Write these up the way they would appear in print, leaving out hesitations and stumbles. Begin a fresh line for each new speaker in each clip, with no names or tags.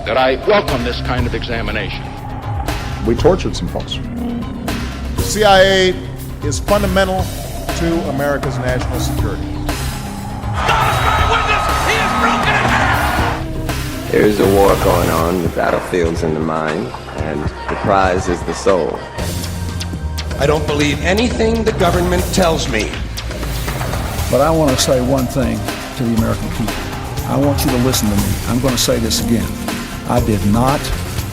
that I welcome this kind of examination.
We tortured some folks. The CIA is fundamental to America's national security.
There's a war going on, the battlefield's in the mind, and the prize is the soul.
I don't believe anything the government tells me.
But I want to say one thing to the American people. I want you to listen to me. I'm going to say this again. I did not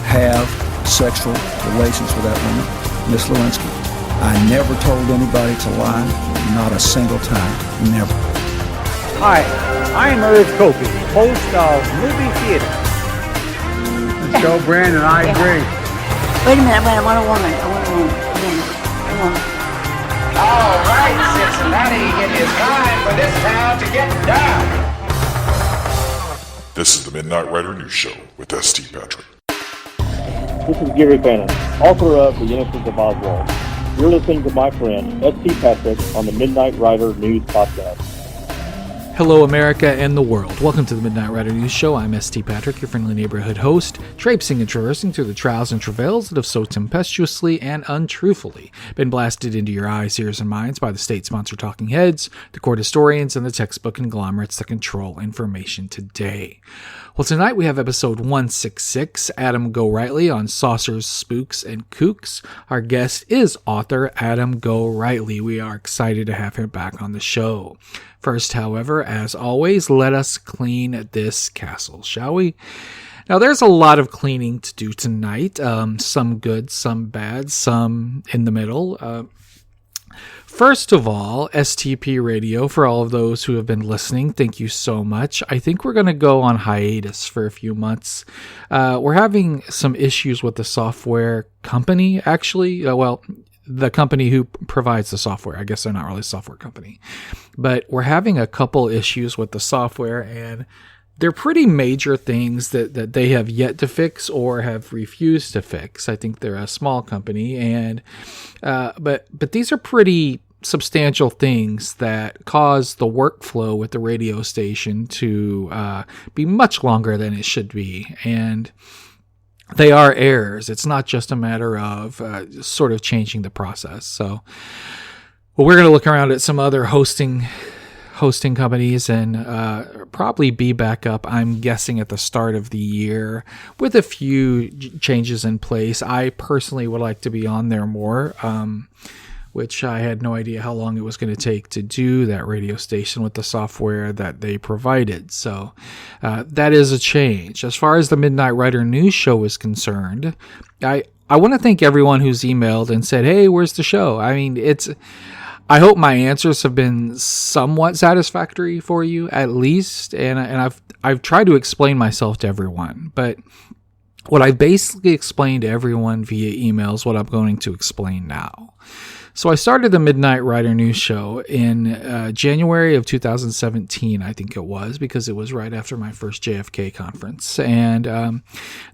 have sexual relations with that woman, Miss Lewinsky. I never told anybody to lie, not a single time, never.
Hi, I am Irv Kopi, host of Movie Theater. Joe Brand, and I agree.
Wait a minute, I want a woman.
All right, Cincinnati, it is time for this town to get down.
This is the Midnight Rider News Show with S.T. Patrick.
This is Gary Bannon, author of The Innocence of Oswald. You're listening to my friend S.T. Patrick on the Midnight Rider News Podcast.
Hello, America and the world. Welcome to the Midnight Rider News Show. I'm S.T. Patrick, your friendly neighborhood host, traipsing and traversing through the trials and travails that have so tempestuously and untruthfully been blasted into your eyes, ears, and minds by the state-sponsored talking heads, the court historians, and the textbook conglomerates that control information today. Well, tonight we have episode 166, Adam Gorightly on Saucers, Spooks, and Kooks. Our guest is author Adam Gorightly. We are excited to have him back on the show. First, however, as always, let us clean this castle, shall we? Now, there's a lot of cleaning to do tonight. Some good, some bad, some in the middle. First of all, STP Radio, for all of those who have been listening, thank you so much. I think we're going to go on hiatus for a few months. We're having some issues with the software company, actually. The company who provides the software. I guess they're not really a software company. But we're having a couple issues with the software, and they're pretty major things that they have yet to fix or have refused to fix. I think they're a small company, and but these are pretty substantial things that cause the workflow with the radio station to be much longer than it should be. And they are errors. It's not just a matter of sort of changing the process. So, well, we're going to look around at some other hosting companies and probably be back up, I'm guessing, at the start of the year with a few changes in place. I personally would like to be on there more, which I had no idea how long it was going to take to do that radio station with the software that they provided. So that is a change. As far as the Midnight Rider News Show is concerned, I want to thank everyone who's emailed and said, hey, where's the show? I mean, I hope my answers have been somewhat satisfactory for you, at least. And I've tried to explain myself to everyone, but what I basically explained to everyone via email is what I'm going to explain now. So I started the Midnight Rider News Show in January of 2017, I think it was, because it was right after my first JFK conference. And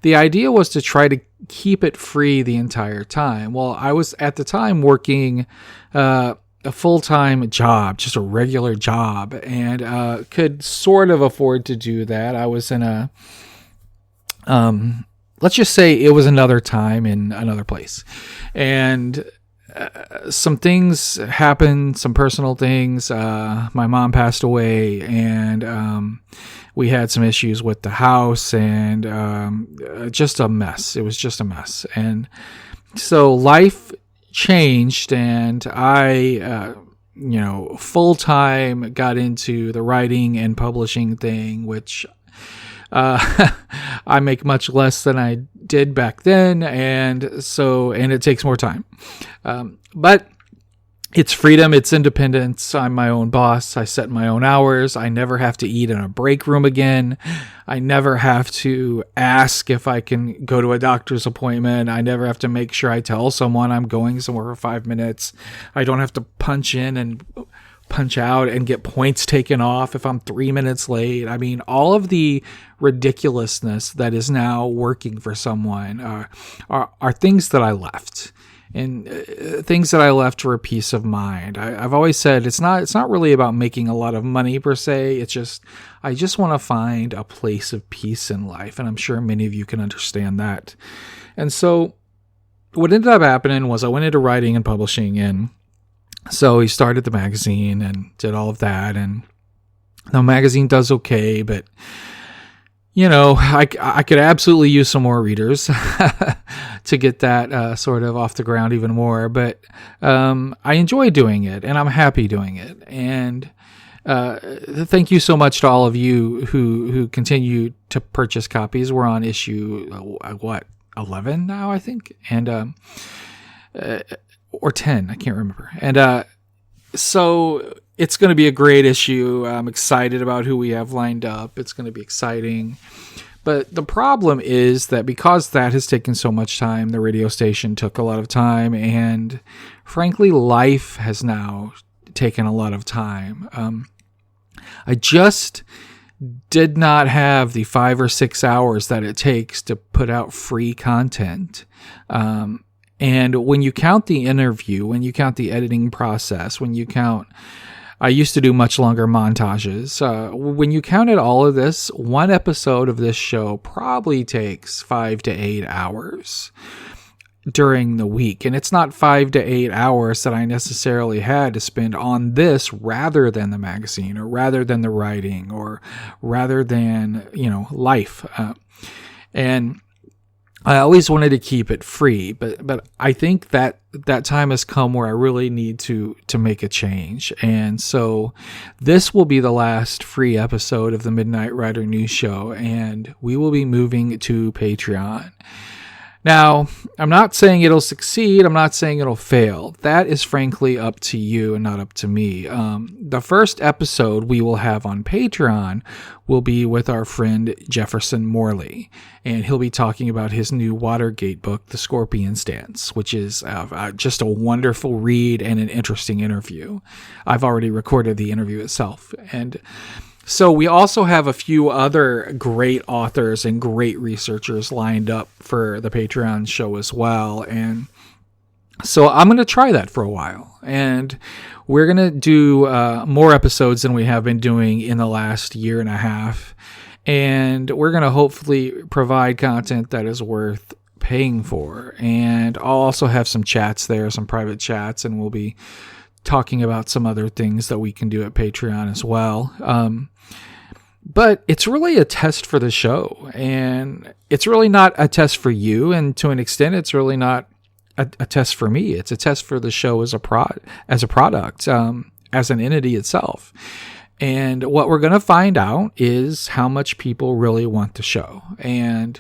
the idea was to try to keep it free the entire time. Well, I was at the time working a full-time job, just a regular job, and could sort of afford to do that. I was in a, let's just say it was another time in another place. And some things happened, some personal things. My mom passed away, and we had some issues with the house, and just a mess. It was just a mess. And so life changed, and I, full-time got into the writing and publishing thing, which I make much less than I did back then, and it takes more time. But it's freedom, it's independence. I'm my own boss. I set my own hours. I never have to eat in a break room again. I never have to ask if I can go to a doctor's appointment. I never have to make sure I tell someone I'm going somewhere for 5 minutes. I don't have to punch in and punch out and get points taken off if I'm 3 minutes late. I mean, all of the ridiculousness that is now working for someone are things that I left. things that I left for peace of mind. I've always said it's not really about making a lot of money per se. It's just, I just want to find a place of peace in life. And I'm sure many of you can understand that. And so what ended up happening was I went into writing and publishing, and so he started the magazine and did all of that. And the magazine does okay, but I could absolutely use some more readers to get that sort of off the ground even more. But I enjoy doing it, and I'm happy doing it. And thank you so much to all of you who continue to purchase copies. We're on issue 11 now, I think, and or 10, I can't remember. And so it's going to be a great issue. I'm excited about who we have lined up. It's going to be exciting. But the problem is that because that has taken so much time, the radio station took a lot of time, and frankly, life has now taken a lot of time. I just did not have the 5 or 6 hours that it takes to put out free content. And when you count the interview, when you count the editing process, when you count, I used to do much longer montages. When you counted all of this, one episode of this show probably takes 5 to 8 hours during the week. And it's not 5 to 8 hours that I necessarily had to spend on this rather than the magazine, or rather than the writing, or rather than, life. And I always wanted to keep it free, but I think that time has come where I really need to make a change. And so this will be the last free episode of the Midnight Rider News Show, and we will be moving to Patreon. Now, I'm not saying it'll succeed. I'm not saying it'll fail. That is frankly up to you and not up to me. The first episode we will have on Patreon will be with our friend Jefferson Morley, and he'll be talking about his new Watergate book, The Scorpion's Dance, which is just a wonderful read and an interesting interview. I've already recorded the interview itself. And so we also have a few other great authors and great researchers lined up for the Patreon show as well. And so I'm going to try that for a while. And we're going to do more episodes than we have been doing in the last year and a half. And we're going to hopefully provide content that is worth paying for. And I'll also have some chats there, some private chats, and we'll be talking about some other things that we can do at Patreon as well. But it's really a test for the show, and it's really not a test for you. And to an extent, it's really not a test for me. It's a test for the show as a product, as an entity itself. And what we're going to find out is how much people really want the show. And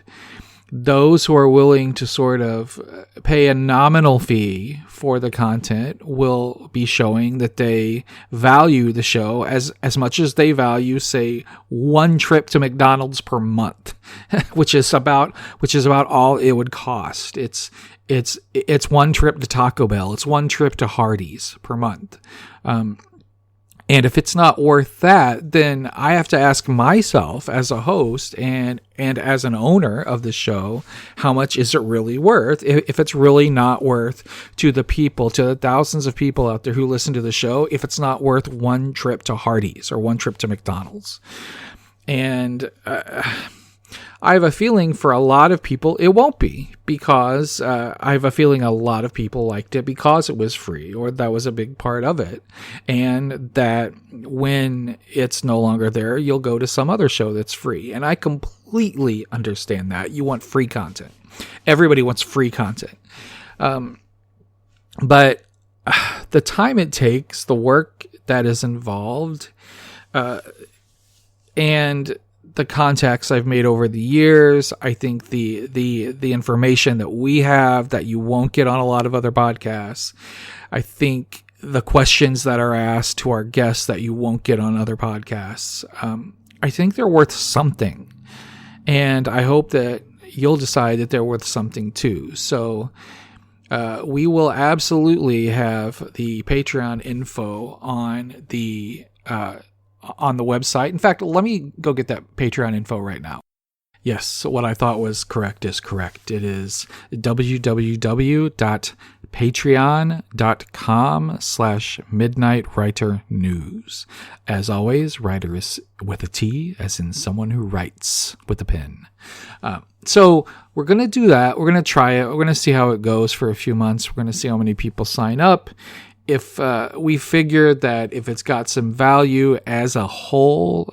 those who are willing to sort of pay a nominal fee for the content will be showing that they value the show as much as they value, say, one trip to McDonald's per month, which is about all it would cost. It's one trip to Taco Bell. It's one trip to Hardee's per month. And if it's not worth that, then I have to ask myself as a host and as an owner of the show, how much is it really worth? If it's really not worth to the people, to the thousands of people out there who listen to the show, if it's not worth one trip to Hardee's or one trip to McDonald's. And I have a feeling for a lot of people it won't be, because I have a feeling a lot of people liked it because it was free, or that was a big part of it. And that when it's no longer there, you'll go to some other show that's free. And I completely understand that. You want free content. Everybody wants free content. But the time it takes, the work that is involved, and the contacts I've made over the years, I think the information that we have that you won't get on a lot of other podcasts, I think the questions that are asked to our guests that you won't get on other podcasts, I think they're worth something. And I hope that you'll decide that they're worth something too. So we will absolutely have the Patreon info on the website. In fact, let me go get that Patreon info right now. Yes, so what I thought was correct is correct. It is www.patreon.com/midnightwriternews. As always, writer is with a T, as in someone who writes with a pen. So we're going to do that. We're going to try it. We're going to see how it goes for a few months. We're going to see how many people sign up. If we figure that if it's got some value as a whole,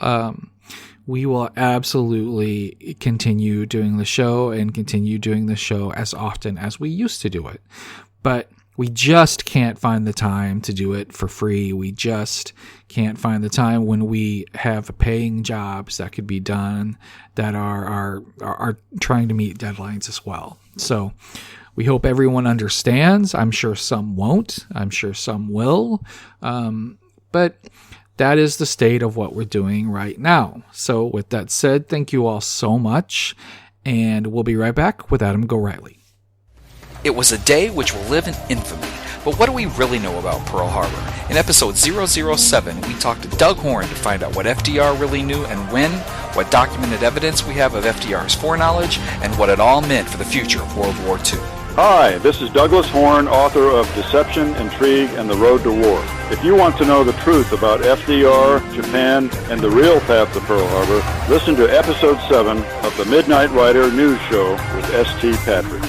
we will absolutely continue doing the show and continue doing the show as often as we used to do it. But we just can't find the time to do it for free. We just can't find the time when we have paying jobs that could be done that are trying to meet deadlines as well. So we hope everyone understands. I'm sure some won't. I'm sure some will. But that is the state of what we're doing right now. So with that said, thank you all so much, and we'll be right back with Adam Gorightly.
It was a day which will live in infamy, but what do we really know about Pearl Harbor? In episode 007, we talked to Doug Horn to find out what FDR really knew and when, what documented evidence we have of FDR's foreknowledge, and what it all meant for the future of World War II.
Hi, this is Douglas Horn, author of Deception, Intrigue, and the Road to War. If you want to know the truth about FDR, Japan, and the real path to Pearl Harbor, listen to Episode 7 of the Midnight Rider News Show with S.T. Patrick.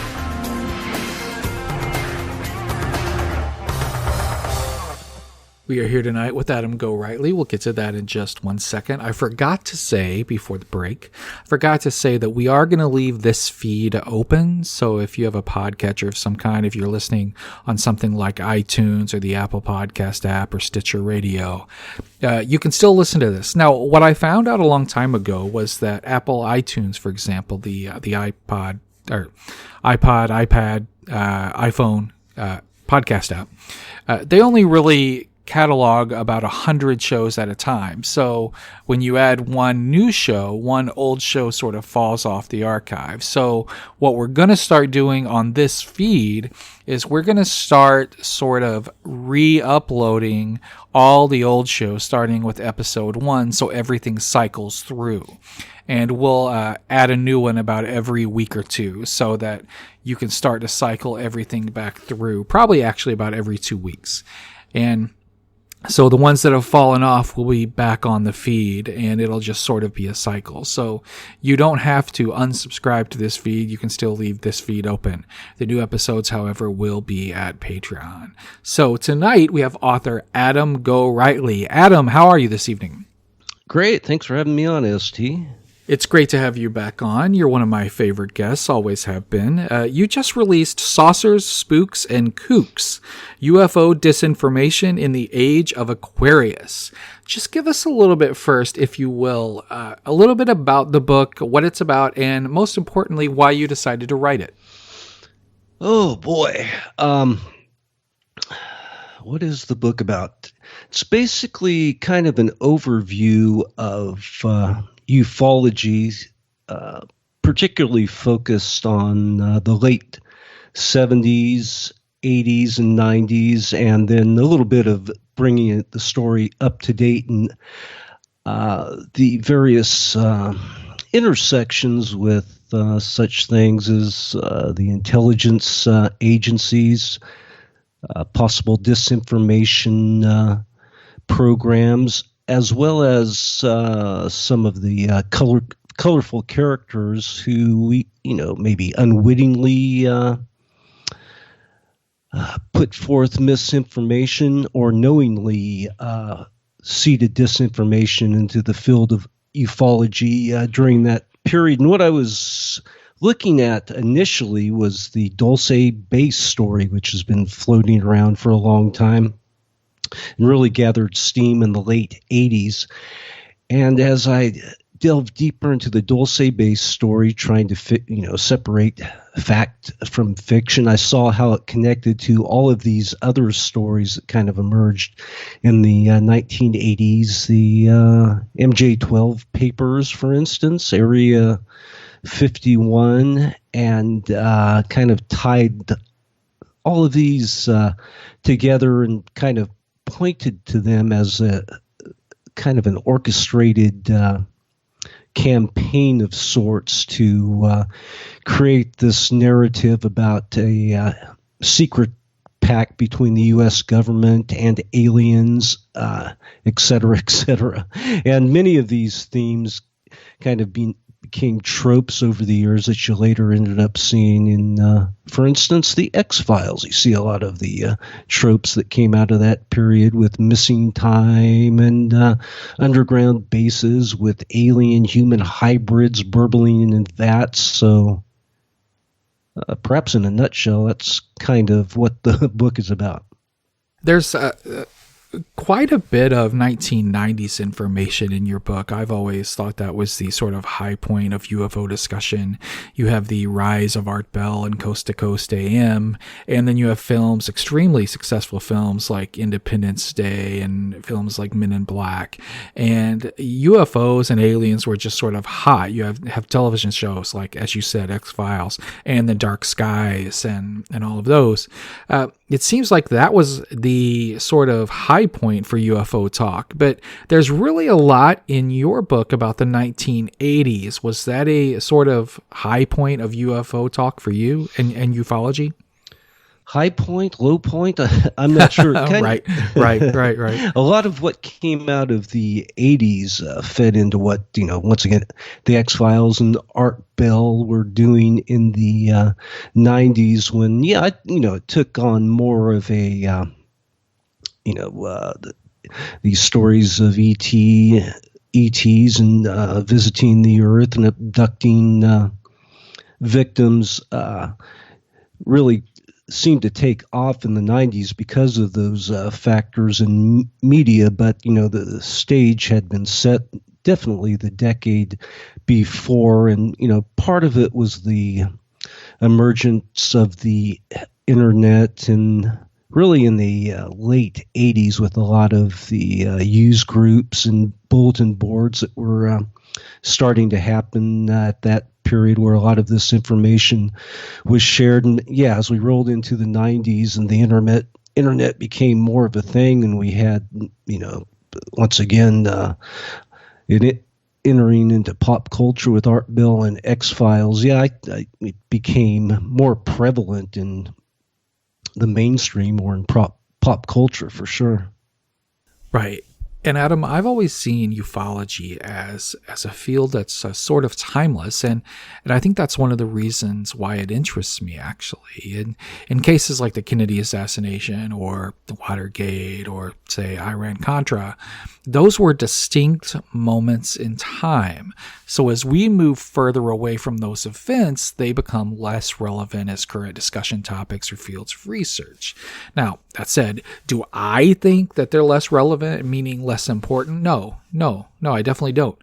We are here tonight with Adam Gorightly. We'll get to that in just 1 second. I forgot to say before the break, that we are going to leave this feed open. So if you have a podcatcher of some kind, if you're listening on something like iTunes or the Apple Podcast app or Stitcher Radio, you can still listen to this. Now, what I found out a long time ago was that Apple iTunes, for example, the iPod, iPad, iPhone podcast app, they only really catalog about 100 shows at a time. So when you add one new show, one old show sort of falls off the archive. So what we're going to start doing on this feed is we're going to start sort of re-uploading all the old shows starting with episode 1 so everything cycles through. And we'll add a new one about every week or two so that you can start to cycle everything back through, probably actually about every 2 weeks. And so the ones that have fallen off will be back on the feed, and it'll just sort of be a cycle. So you don't have to unsubscribe to this feed. You can still leave this feed open. The new episodes, however, will be at Patreon. So tonight we have author Adam Gorightly. Adam, how are you this evening?
Great. Thanks for having me on, ST.
It's great to have you back on. You're one of my favorite guests, always have been. You just released Saucers, Spooks, and Kooks, UFO Disinformation in the Age of Aquarius. Just give us a little bit first, if you will, a little bit about the book, what it's about, and most importantly, why you decided to write it.
Oh, boy. What is the book about? It's basically kind of an overview of ufology, particularly focused on the late 70s, 80s, and 90s, and then a little bit of bringing the story up to date and the various intersections with such things as the intelligence agencies, possible disinformation programs, as well as some of the colorful characters who, maybe unwittingly put forth misinformation or knowingly seeded disinformation into the field of ufology during that period. And what I was looking at initially was the Dulce base story, which has been floating around for a long time and really gathered steam in the late 80s. And as I delved deeper into the Dulce base story, trying to separate fact from fiction, I saw how it connected to all of these other stories that kind of emerged in the 1980s. The MJ-12 papers, for instance, Area 51, and kind of tied all of these together and kind of pointed to them as a kind of an orchestrated campaign of sorts to create this narrative about a secret pact between the U.S. government and aliens, et cetera, et cetera. And many of these themes kind of became tropes over the years that you later ended up seeing in, for instance, the X-Files. You see a lot of the tropes that came out of that period with missing time and underground bases with alien-human hybrids burbling in vats. So perhaps in a nutshell, that's kind of what the book is about.
There's quite a bit of 1990s information in your book. I've always thought that was the sort of high point of UFO discussion. You have the rise of Art Bell and Coast to Coast AM, and then you have films, extremely successful films like Independence Day and films like Men in Black. And UFOs and aliens were just sort of hot. You have television shows like, as you said, X-Files and The Dark Skies and all of those. It seems like that was the sort of high point for UFO talk, but there's really a lot in your book about the 1980s. Was that a sort of high point of UFO talk for you and ufology?
High point, low point, I'm not sure.
Right. A
lot of what came out of the 80s fed into what, once again, the X-Files and Art Bell were doing in the 90s when, it took on more of a, these stories of ETs and visiting the Earth and abducting victims really seemed to take off in the 90s because of those factors in media, but the stage had been set definitely the decade before, and part of it was the emergence of the internet, and really in the late 80s with a lot of the use groups and bulletin boards that were starting to happen at that period where a lot of this information was shared. And as we rolled into the 90s and the internet became more of a thing, and we had, once again, entering into pop culture with Art Bell and X-Files, it became more prevalent in the mainstream or in pop culture for sure.
Right. And Adam, I've always seen ufology as a field that's sort of timeless, and I think that's one of the reasons why it interests me, actually. In cases like the Kennedy assassination or the Watergate or, say, Iran-Contra, those were distinct moments in time. So as we move further away from those events, they become less relevant as current discussion topics or fields of research. Now, that said, do I think that they're less relevant, meaning less important? No, I definitely don't.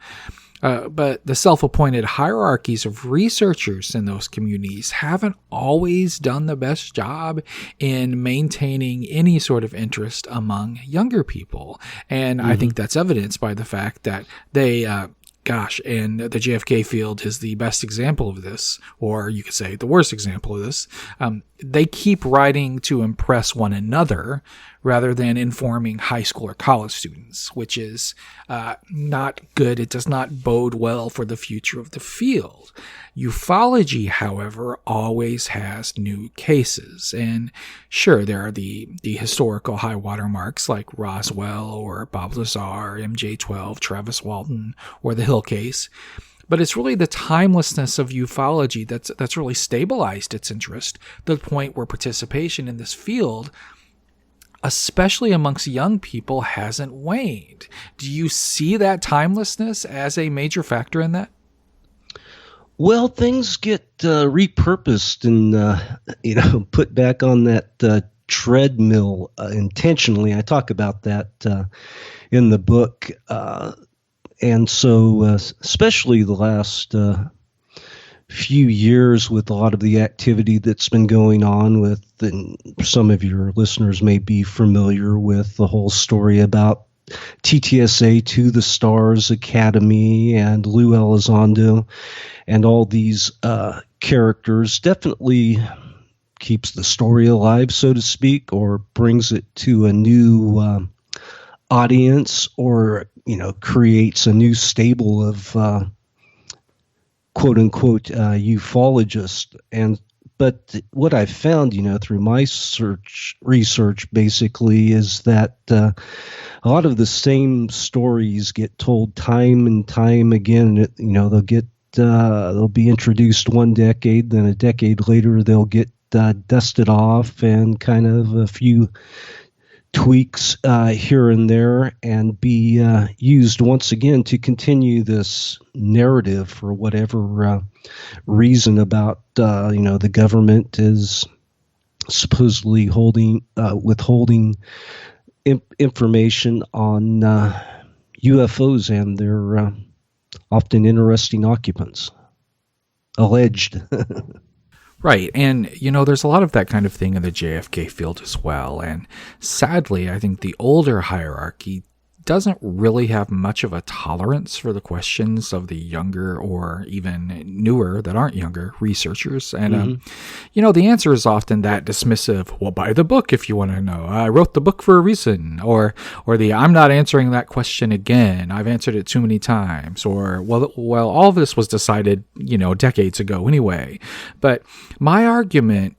But the self-appointed hierarchies of researchers in those communities haven't always done the best job in maintaining any sort of interest among younger people. And I think that's evidenced by the fact that they, and the JFK field is the best example of this, or you could say the worst example of this. They keep writing to impress one another rather than informing high school or college students, which is not good. It does not bode well for the future of the field. Ufology, however, always has new cases. And sure, there are the historical high water marks like Roswell or Bob Lazar, MJ-12, Travis Walton, or the Hill case. But it's really the timelessness of ufology that's really stabilized its interest to the point where participation in this field, especially amongst young people, hasn't waned. Do you see that timelessness as a major factor in that?
Well, things get repurposed and put back on that treadmill intentionally. I talk about that in the book, and so especially the last few years with a lot of the activity that's been going on with, and some of your listeners may be familiar with the whole story about TTSA To the Stars Academy and Lou Elizondo and all these characters. Definitely keeps the story alive, so to speak, or brings it to a new audience, or creates a new stable of quote unquote ufologist. But what I found, through my research basically is that a lot of the same stories get told time and time again. They'll be introduced one decade, then a decade later they'll get dusted off, and kind of a few tweaks here and there, and be used once again to continue this narrative for whatever reason about the government is supposedly withholding information on UFOs and their often interesting occupants. Alleged.
Right. And, there's a lot of that kind of thing in the JFK field as well. And sadly, I think the older hierarchy doesn't really have much of a tolerance for the questions of the younger or even newer that aren't younger researchers. And, the answer is often that dismissive, well, buy the book if you want to know. I wrote the book for a reason. Or the I'm not answering that question again. I've answered it too many times. Or, well, all of this was decided, decades ago anyway. But my argument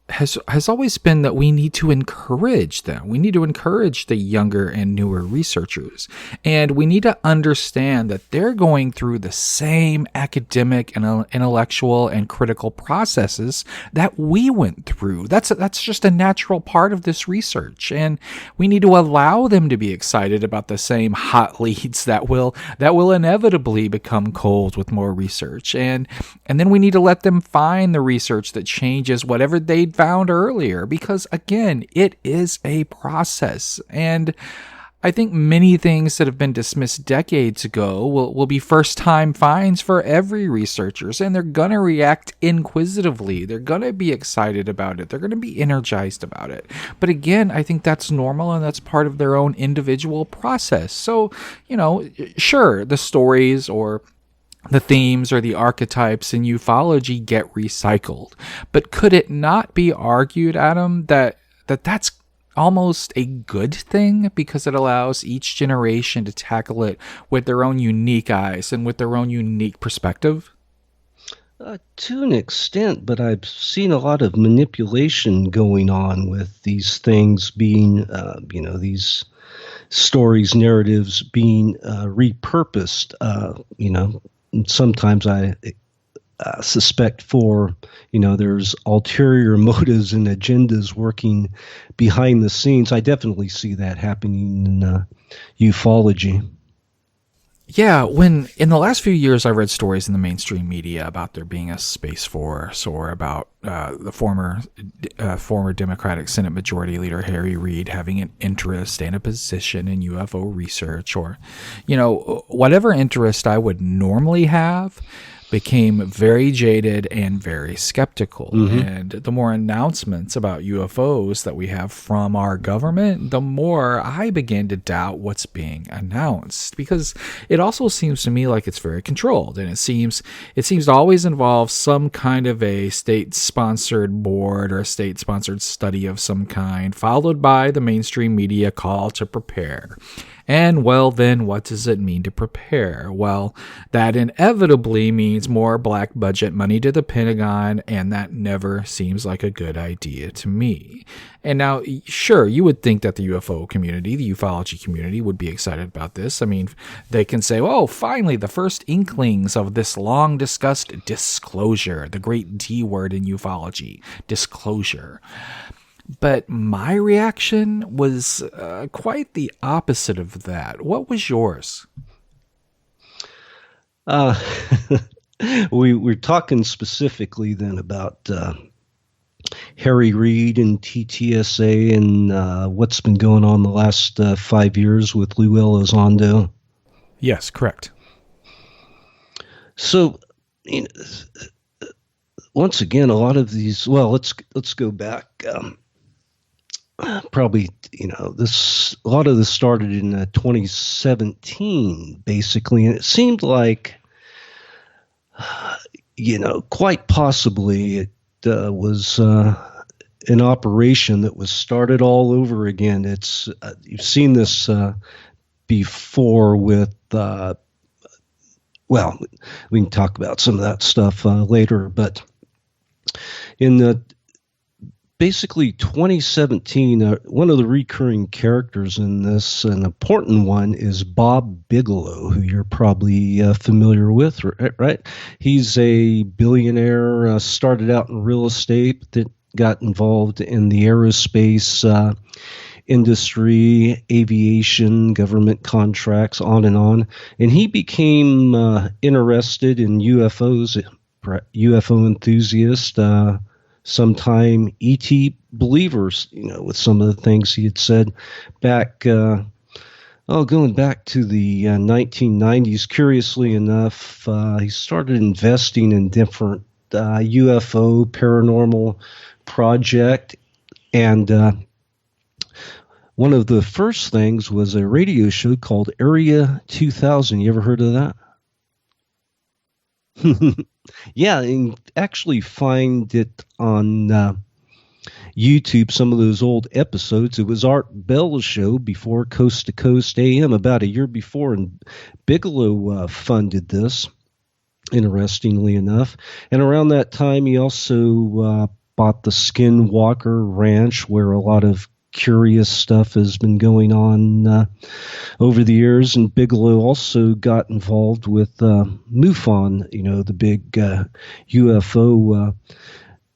has always been that we need to encourage them. We need to encourage the younger and newer researchers. And we need to understand that they're going through the same academic and intellectual and critical processes that we went through. That's just a natural part of this research. And we need to allow them to be excited about the same hot leads that will inevitably become cold with more research. And then we need to let them find the research that changes whatever they'd found earlier, because again, it is a process. And I think many things that have been dismissed decades ago will be first-time finds for every researchers, and they're going to react inquisitively. They're going to be excited about it. They're going to be energized about it. But again, I think that's normal, and that's part of their own individual process. So, sure, the stories or the themes or the archetypes in ufology get recycled. But could it not be argued, Adam, that that's almost a good thing, because it allows each generation to tackle it with their own unique eyes and with their own unique perspective?
To an extent, but I've seen a lot of manipulation going on with these things being, these stories, narratives being repurposed, Sometimes I suspect for, there's ulterior motives and agendas working behind the scenes. I definitely see that happening in ufology.
Yeah, when in the last few years I read stories in the mainstream media about there being a Space Force, or about the former Democratic Senate Majority Leader Harry Reid having an interest and a position in UFO research, or, whatever interest I would normally have, became very jaded and very skeptical. And the more announcements about UFOs that we have from our government, the more I began to doubt what's being announced, because it also seems to me like it's very controlled, and it seems to always involve some kind of a state-sponsored board or a state-sponsored study of some kind, followed by the mainstream media call to prepare. And, well, then what does it mean to prepare? Well, that inevitably means more black budget money to the Pentagon, and that never seems like a good idea to me. And now, sure, you would think that the UFO community, the ufology community, would be excited about this. I mean, they can say, oh, finally, the first inklings of this long-discussed disclosure, the great D word in ufology, disclosure. But my reaction was quite the opposite of that. What was yours?
We're talking specifically then about Harry Reid and TTSA and what's been going on the last 5 years with Lou Elizondo.
Yes, correct.
So, once again, a lot of these. Well, let's go back. Probably, a lot of this started in 2017, basically, and it seemed like, quite possibly it was an operation that was started all over again. It's you've seen this before with well, we can talk about some of that stuff later, but in the basically 2017, one of the recurring characters in this, an important one, is Bob Bigelow, who you're probably familiar with, right? He's a billionaire, started out in real estate, that got involved in the aerospace industry, aviation, government contracts, on. And he became interested in UFOs, UFO enthusiast, sometime ET believers, with some of the things he had said back, going back to the 1990s. Curiously enough, he started investing in different UFO paranormal project, and one of the first things was a radio show called Area 2000. You ever heard of that? Yeah, and actually find it on YouTube, some of those old episodes. It was Art Bell's show before Coast to Coast AM, about a year before, and Bigelow funded this, interestingly enough. And around that time, he also bought the Skinwalker Ranch, where a lot of curious stuff has been going on over the years. And Bigelow also got involved with MUFON, the big UFO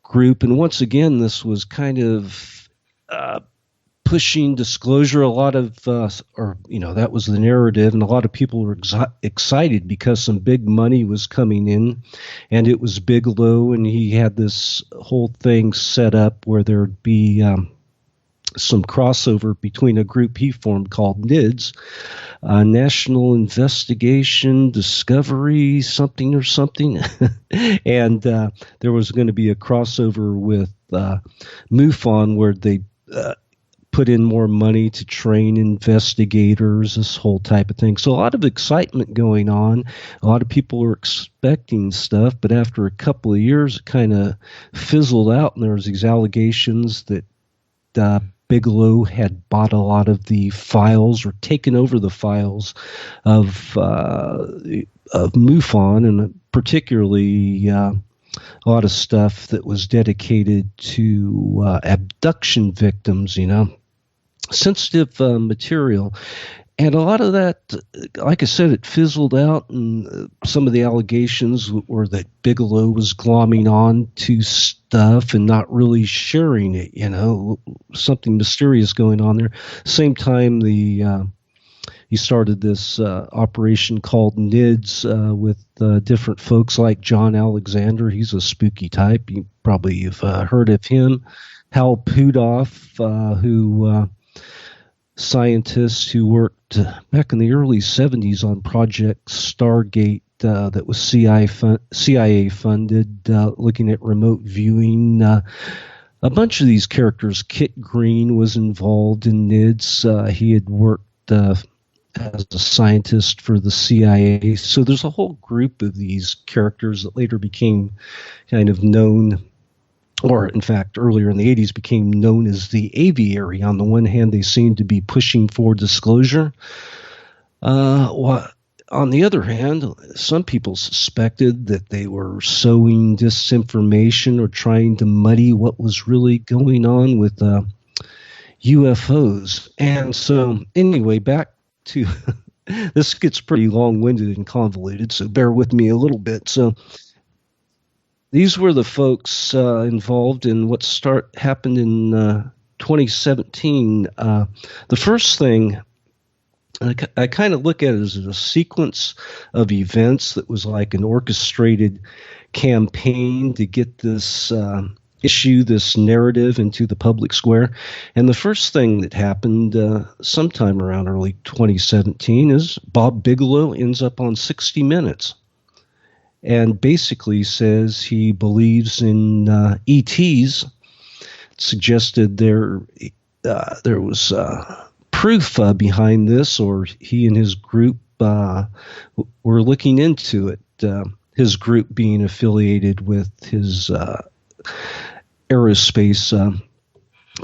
group. And once again, this was kind of pushing disclosure. A lot of, that was the narrative, and a lot of people were excited because some big money was coming in, and it was Bigelow, and he had this whole thing set up where there'd be some crossover between a group he formed called NIDS, National Investigation Discovery something, and there was going to be a crossover with MUFON, where they put in more money to train investigators, this whole type of thing. So a lot of excitement going on. A lot of people were expecting stuff, but after a couple of years, it kind of fizzled out, and there was these allegations that Bigelow had bought a lot of the files, or taken over the files of MUFON, and particularly a lot of stuff that was dedicated to abduction victims, sensitive material. And a lot of that, like I said, it fizzled out, and some of the allegations were that Bigelow was glomming on to stuff and not really sharing it, something mysterious going on there. Same time, he started this operation called NIDS with different folks like John Alexander. He's a spooky type. You probably have heard of him. Hal Puthoff, who... scientists who worked back in the early 70s on Project Stargate that was CIA funded, looking at remote viewing. A bunch of these characters. Kit Green was involved in NIDS. He had worked as a scientist for the CIA. So there's a whole group of these characters that later became kind of known, or in fact earlier in the 80s became known as the aviary. On the one hand, they seemed to be pushing for disclosure. On the other hand, some people suspected that they were sowing disinformation or trying to muddy what was really going on with UFOs. And so anyway, back to this gets pretty long-winded and convoluted, so bear with me a little bit. So these were the folks involved in what happened in 2017. The first thing, I kind of look at it as a sequence of events that was like an orchestrated campaign to get this issue, this narrative, into the public square. And the first thing that happened sometime around early 2017 is Bob Bigelow ends up on 60 Minutes. And basically says he believes in ETs. Suggested there was proof behind this, or he and his group were looking into it. His group being affiliated with his aerospace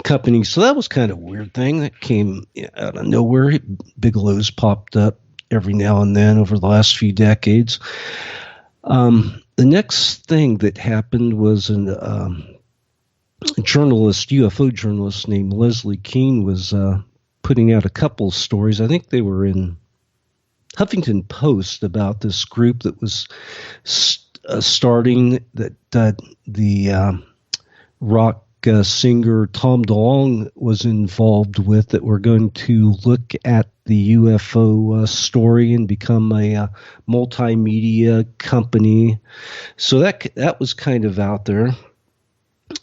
company. So that was kind of a weird thing that came out of nowhere. Bigelow's popped up every now and then over the last few decades. The next thing that happened was a journalist, UFO journalist named Leslie Kean was putting out a couple of stories. I think they were in Huffington Post about this group that was starting that the rock singer Tom DeLonge was involved with, that were going to look at the UFO story and become a multimedia company. So that was kind of out there.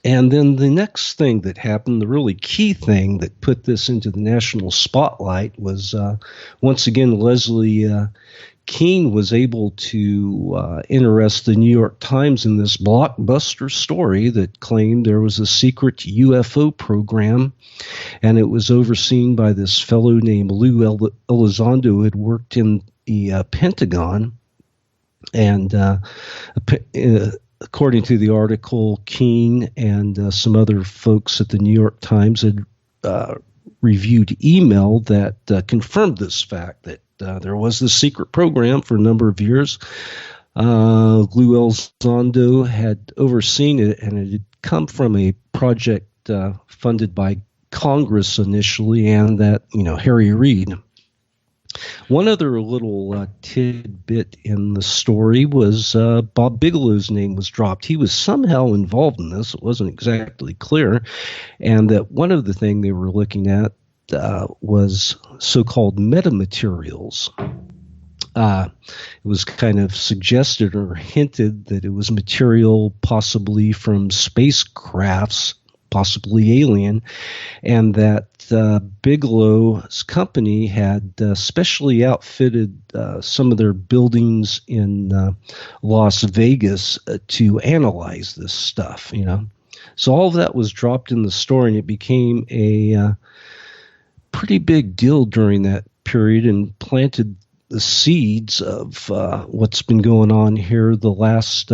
And then the next thing that happened, the really key thing that put this into the national spotlight, was once again Leslie Kean was able to interest the New York Times in this blockbuster story that claimed there was a secret UFO program, and it was overseen by this fellow named Lou Elizondo, who had worked in the Pentagon. And according to the article, Kean and some other folks at the New York Times had reviewed email that confirmed this fact, that there was this secret program for a number of years. Lou Elizondo had overseen it, and it had come from a project funded by Congress initially, and that, Harry Reid. One other little tidbit in the story was Bob Bigelow's name was dropped. He was somehow involved in this. It wasn't exactly clear. And that one of the things they were looking at was so-called metamaterials. It was kind of suggested or hinted that it was material possibly from spacecrafts, possibly alien, and that Bigelow's company had specially outfitted some of their buildings in Las Vegas to analyze this stuff, So all of that was dropped in the story, and it became a pretty big deal during that period and planted the seeds of what's been going on here the last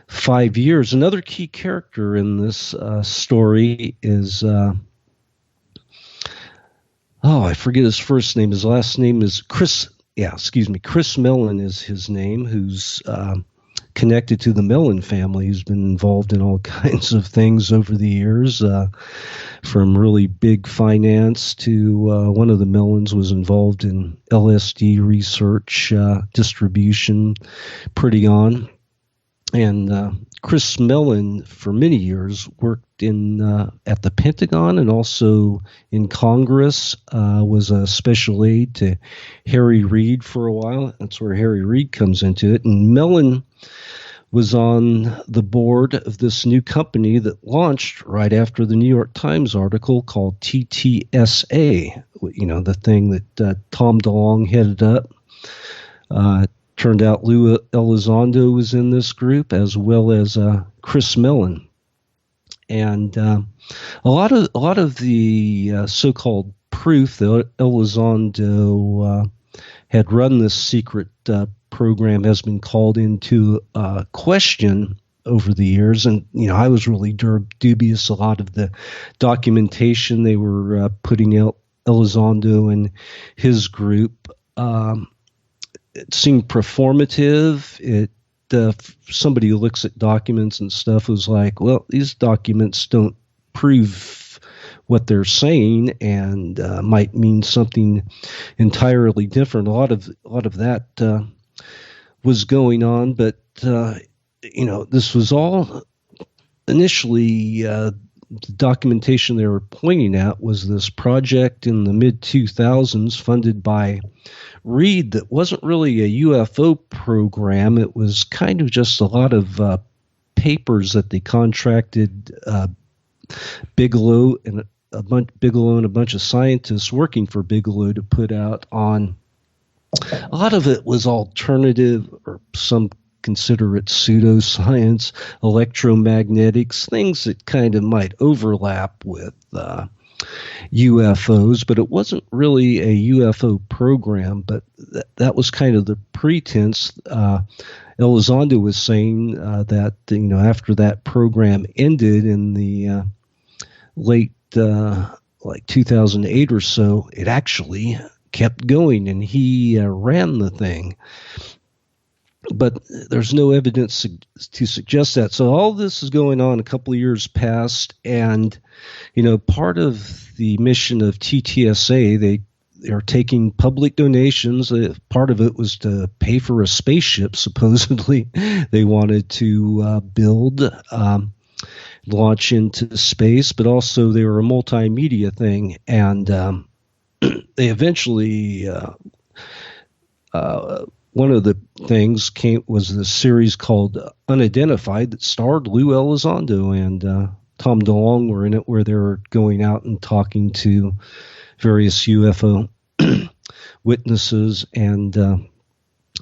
5 years. Another key character in this story is, I forget his first name. His last name is Chris. Chris Mellon is his name, who's connected to the Mellon family, who's been involved in all kinds of things over the years, from really big finance to one of the Mellons was involved in LSD research, distribution, pretty on. And Chris Mellon, for many years, worked in at the Pentagon and also in Congress, was a special aide to Harry Reid for a while. That's where Harry Reid comes into it. And Mellon was on the board of this new company that launched right after the New York Times article called TTSA, the thing that Tom DeLonge headed up. Turned out Lou Elizondo was in this group, as well as Chris Mellon, and a lot of the so-called proof that Elizondo had run this secret program has been called into question over the years. And I was really dubious. A lot of the documentation they were putting out, Elizondo and his group. It seemed performative. Somebody who looks at documents and stuff was like, well, these documents don't prove what they're saying, and might mean something entirely different. A lot of that was going on, but this was all initially. The documentation they were pointing at was this project in the mid-2000s funded by Reid that wasn't really a UFO program. It was kind of just a lot of papers that they contracted Bigelow and a bunch of scientists working for Bigelow to put out on. A lot of it was alternative, or some consider it pseudoscience, electromagnetics, things that kind of might overlap with UFOs, but it wasn't really a UFO program. But that was kind of the pretense. Elizondo was saying that after that program ended in the late like 2008 or so, it actually kept going, and he ran the thing. But there's no evidence to suggest that. So all this is going on. A couple of years passed, and part of the mission of TTSA, they are taking public donations. Part of it was to pay for a spaceship, supposedly they wanted to build, launch into space, but also they were a multimedia thing, and they eventually one of the things was this series called Unidentified that starred Lou Elizondo and Tom DeLonge were in it, where they were going out and talking to various UFO witnesses and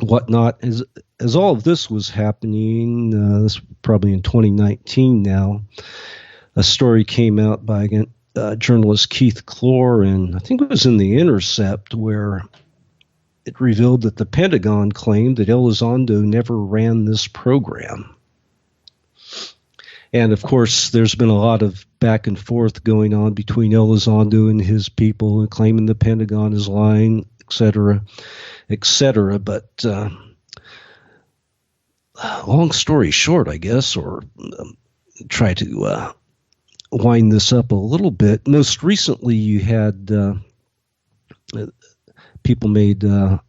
whatnot. As all of this was happening, this was probably in 2019 now, a story came out by journalist Keith Clore, and I think it was in The Intercept, where it revealed that the Pentagon claimed that Elizondo never ran this program. And, of course, there's been a lot of back and forth going on between Elizondo and his people, and claiming the Pentagon is lying, et cetera, et cetera. But long story short, I guess, or try to wind this up a little bit. Most recently, you had people made, at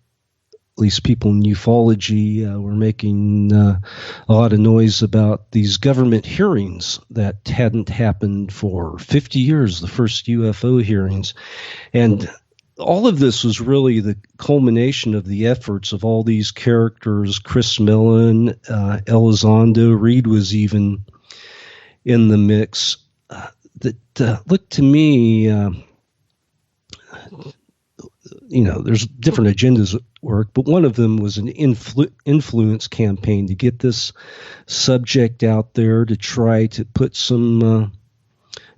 least people in ufology, were making a lot of noise about these government hearings that hadn't happened for 50 years, the first UFO hearings. And all of this was really the culmination of the efforts of all these characters, Chris Mellon, Elizondo, Reed was even in the mix, that looked to me, there's different agendas at work, but one of them was an influence campaign to get this subject out there, to try to put some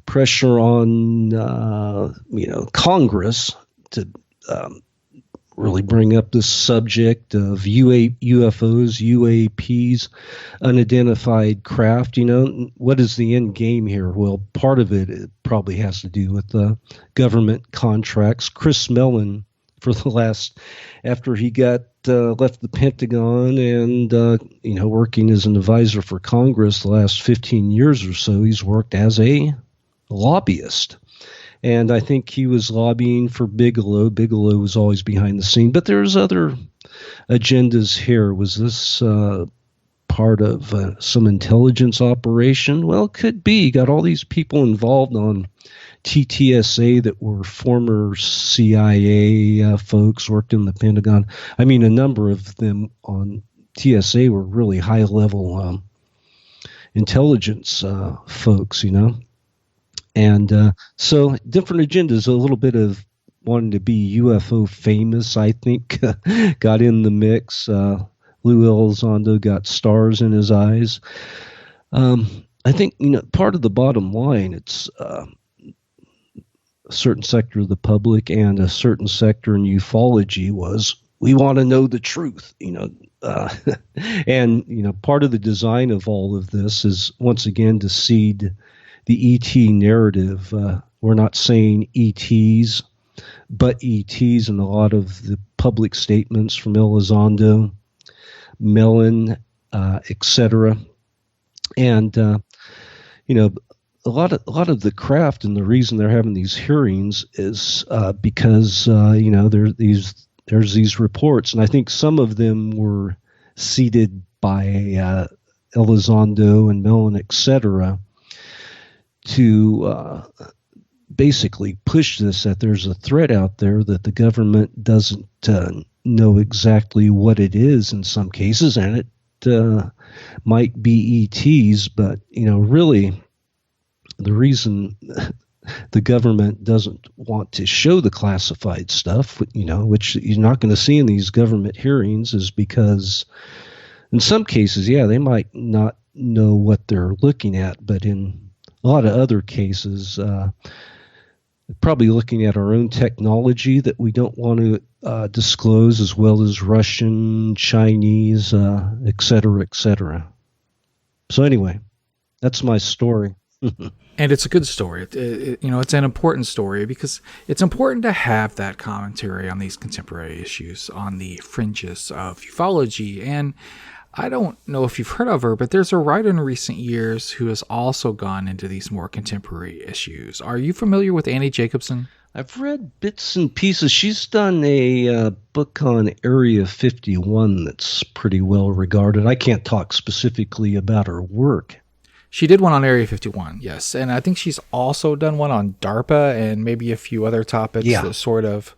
pressure on, Congress to really bring up this subject of UFOs, UAPs, unidentified craft. What is the end game here? Well, part of it probably has to do with government contracts. Chris Mellon, after he got left the Pentagon and working as an advisor for Congress the last 15 years or so, he's worked as a lobbyist. And I think he was lobbying for Bigelow. Bigelow was always behind the scene. But there's other agendas here. Was this part of some intelligence operation? Well, it could be. You got all these people involved on TTSA that were former CIA folks, worked in the Pentagon. I mean, a number of them on TSA were really high-level intelligence folks, And so different agendas, a little bit of wanting to be UFO famous, I think, got in the mix. Lou Elizondo got stars in his eyes. I think, part of the bottom line, it's a certain sector of the public and a certain sector in ufology was, we want to know the truth, and, part of the design of all of this is, once again, to seed the ET narrative. We're not saying ETs, but ETs, and a lot of the public statements from Elizondo, Mellon, etc. And a lot of the craft, and the reason they're having these hearings is because there's these reports, and I think some of them were seeded by Elizondo and Mellon, etc. to basically push this, that there's a threat out there that the government doesn't know exactly what it is in some cases, and it might be ETs, but, really the reason the government doesn't want to show the classified stuff, which you're not going to see in these government hearings, is because in some cases, they might not know what they're looking at, but in a lot of other cases, probably looking at our own technology that we don't want to disclose, as well as Russian, Chinese, et cetera, et cetera. So anyway, that's my story.
And it's a good story. It's an important story because it's important to have that commentary on these contemporary issues on the fringes of ufology. And I don't know if you've heard of her, but there's a writer in recent years who has also gone into these more contemporary issues. Are you familiar with Annie Jacobson?
I've read bits and pieces. She's done a book on Area 51 that's pretty well regarded. I can't talk specifically about her work.
She did one on Area 51, yes. And I think she's also done one on DARPA and maybe a few other topics that sort of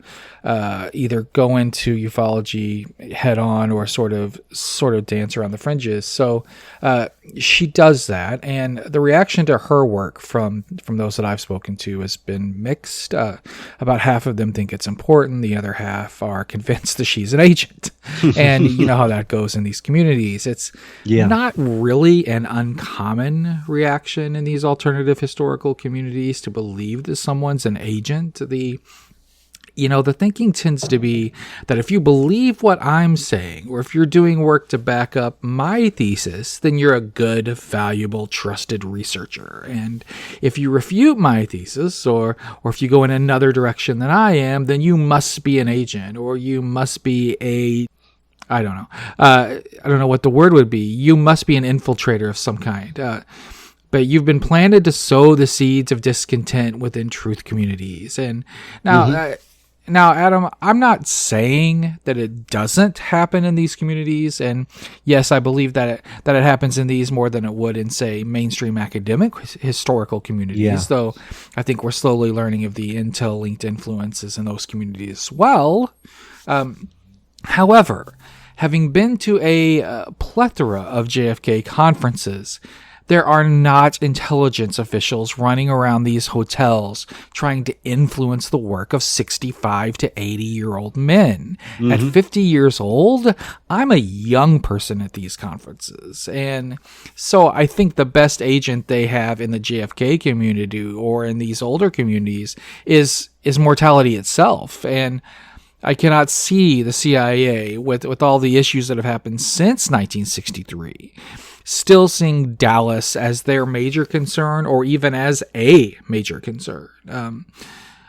either go into ufology head on or sort of dance around the fringes. So she does that. And the reaction to her work from those that I've spoken to has been mixed. About half of them think it's important. The other half are convinced that she's an agent. And you know how that goes in these communities. It's not really an uncommon reaction in these alternative historical communities to believe that someone's an agent. The thinking tends to be that if you believe what I'm saying, or if you're doing work to back up my thesis, then you're a good, valuable, trusted researcher. And if you refute my thesis, or if you go in another direction than I am, then you must be an agent, or you must be I don't know. I don't know what the word would be. You must be an infiltrator of some kind. But you've been planted to sow the seeds of discontent within truth communities. And now, now, Adam, I'm not saying that it doesn't happen in these communities. And yes, I believe that it happens in these more than it would in, say, mainstream academic historical communities. Though I think we're slowly learning of the intel-linked influences in those communities as well. However, having been to a plethora of JFK conferences, there are not intelligence officials running around these hotels trying to influence the work of 65 to 80-year-old men. At 50 years old, I'm a young person at these conferences. And so I think the best agent they have in the JFK community or in these older communities is mortality itself. And I cannot see the CIA, with all the issues that have happened since 1963, still seeing Dallas as their major concern or even as a major concern.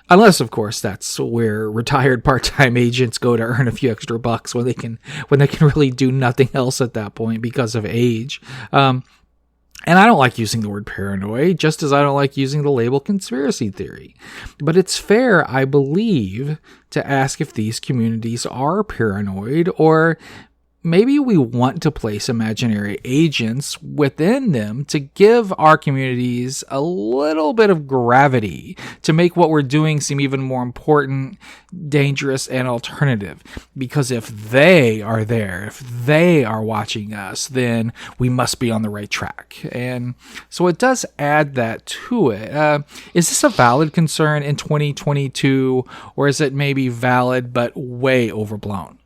Unless, of course, that's where retired part-time agents go to earn a few extra bucks when they can really do nothing else at that point because of age. And I don't like using the word paranoid, just as I don't like using the label conspiracy theory. But it's fair, I believe, to ask if these communities are paranoid, or maybe we want to place imaginary agents within them to give our communities a little bit of gravity, to make what we're doing seem even more important, dangerous, and alternative. Because if they are there, if they are watching us, then we must be on the right track. And so it does add that to it. Is this a valid concern in 2022, or is it maybe valid but way overblown?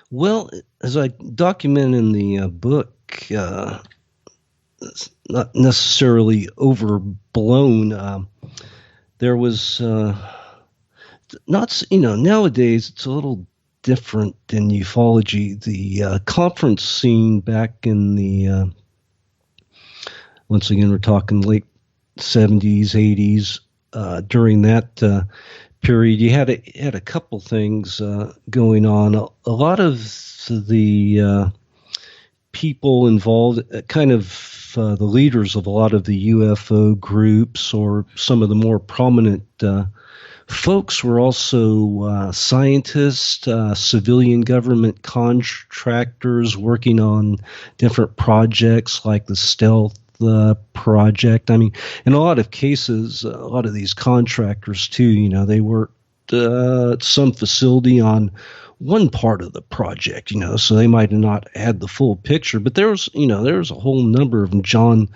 Well, as I document in the book, it's not necessarily overblown. There was nowadays it's a little different in ufology. The conference scene back in the once again we're talking late 70s, 80s. During that period, you had a couple things going on. A lot of the people involved, kind of the leaders of a lot of the UFO groups, or some of the more prominent folks, were also scientists, civilian government contractors working on different projects like the Stealth project. I mean, in a lot of cases, a lot of these contractors too, they worked at some facility on one part of the project, so they might have not had the full picture, but there's a whole number of them. John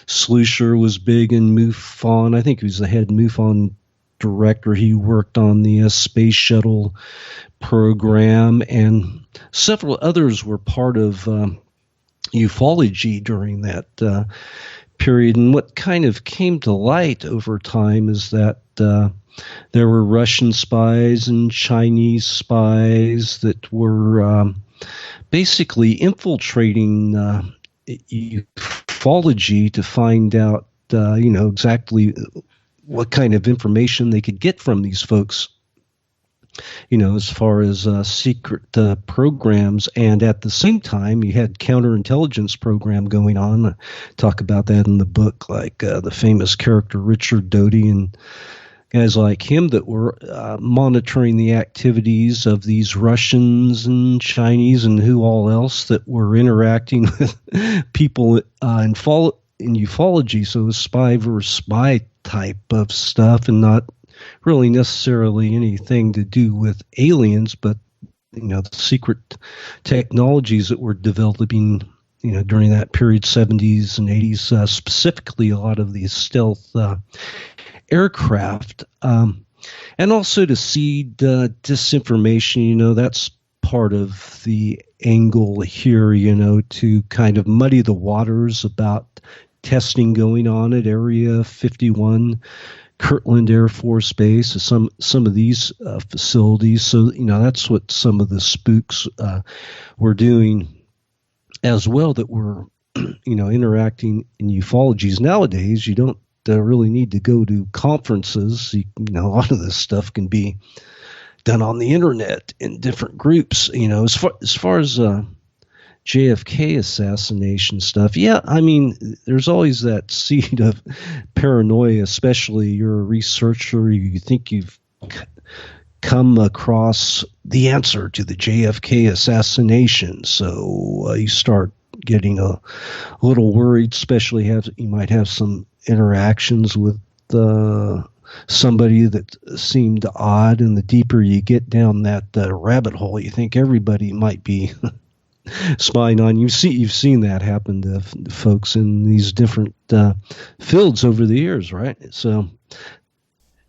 Slusher was big in MUFON. I think he was the head MUFON director. He worked on the space shuttle program, and several others were part of ufology during that period. And what kind of came to light over time is that there were Russian spies and Chinese spies that were basically infiltrating ufology ufology to find out, exactly what kind of information they could get from these folks, as far as secret programs. And at the same time, you had counterintelligence program going on. I talk about that in the book, like the famous character Richard Doty and guys like him that were monitoring the activities of these Russians and Chinese and who all else that were interacting with people in ufology. So it was spy versus spy type of stuff, and not really necessarily anything to do with aliens, but the secret technologies that were developing during that period, 70s and 80s, specifically a lot of these stealth aircraft, and also to seed disinformation. That's part of the angle here, to kind of muddy the waters about testing going on at Area 51, Kirtland Air Force Base, some of these facilities. So that's what some of the spooks were doing as well, that were interacting in ufologies. Nowadays you don't really need to go to conferences. A lot of this stuff can be done on the internet in different groups. As far as JFK assassination stuff, there's always that seed of paranoia, especially you're a researcher, you think you've come across the answer to the JFK assassination, so you start getting a little worried, especially you might have some interactions with somebody that seemed odd, and the deeper you get down that rabbit hole, you think everybody might be spying on you. You've seen that happen to folks in these different fields over the years, right? So,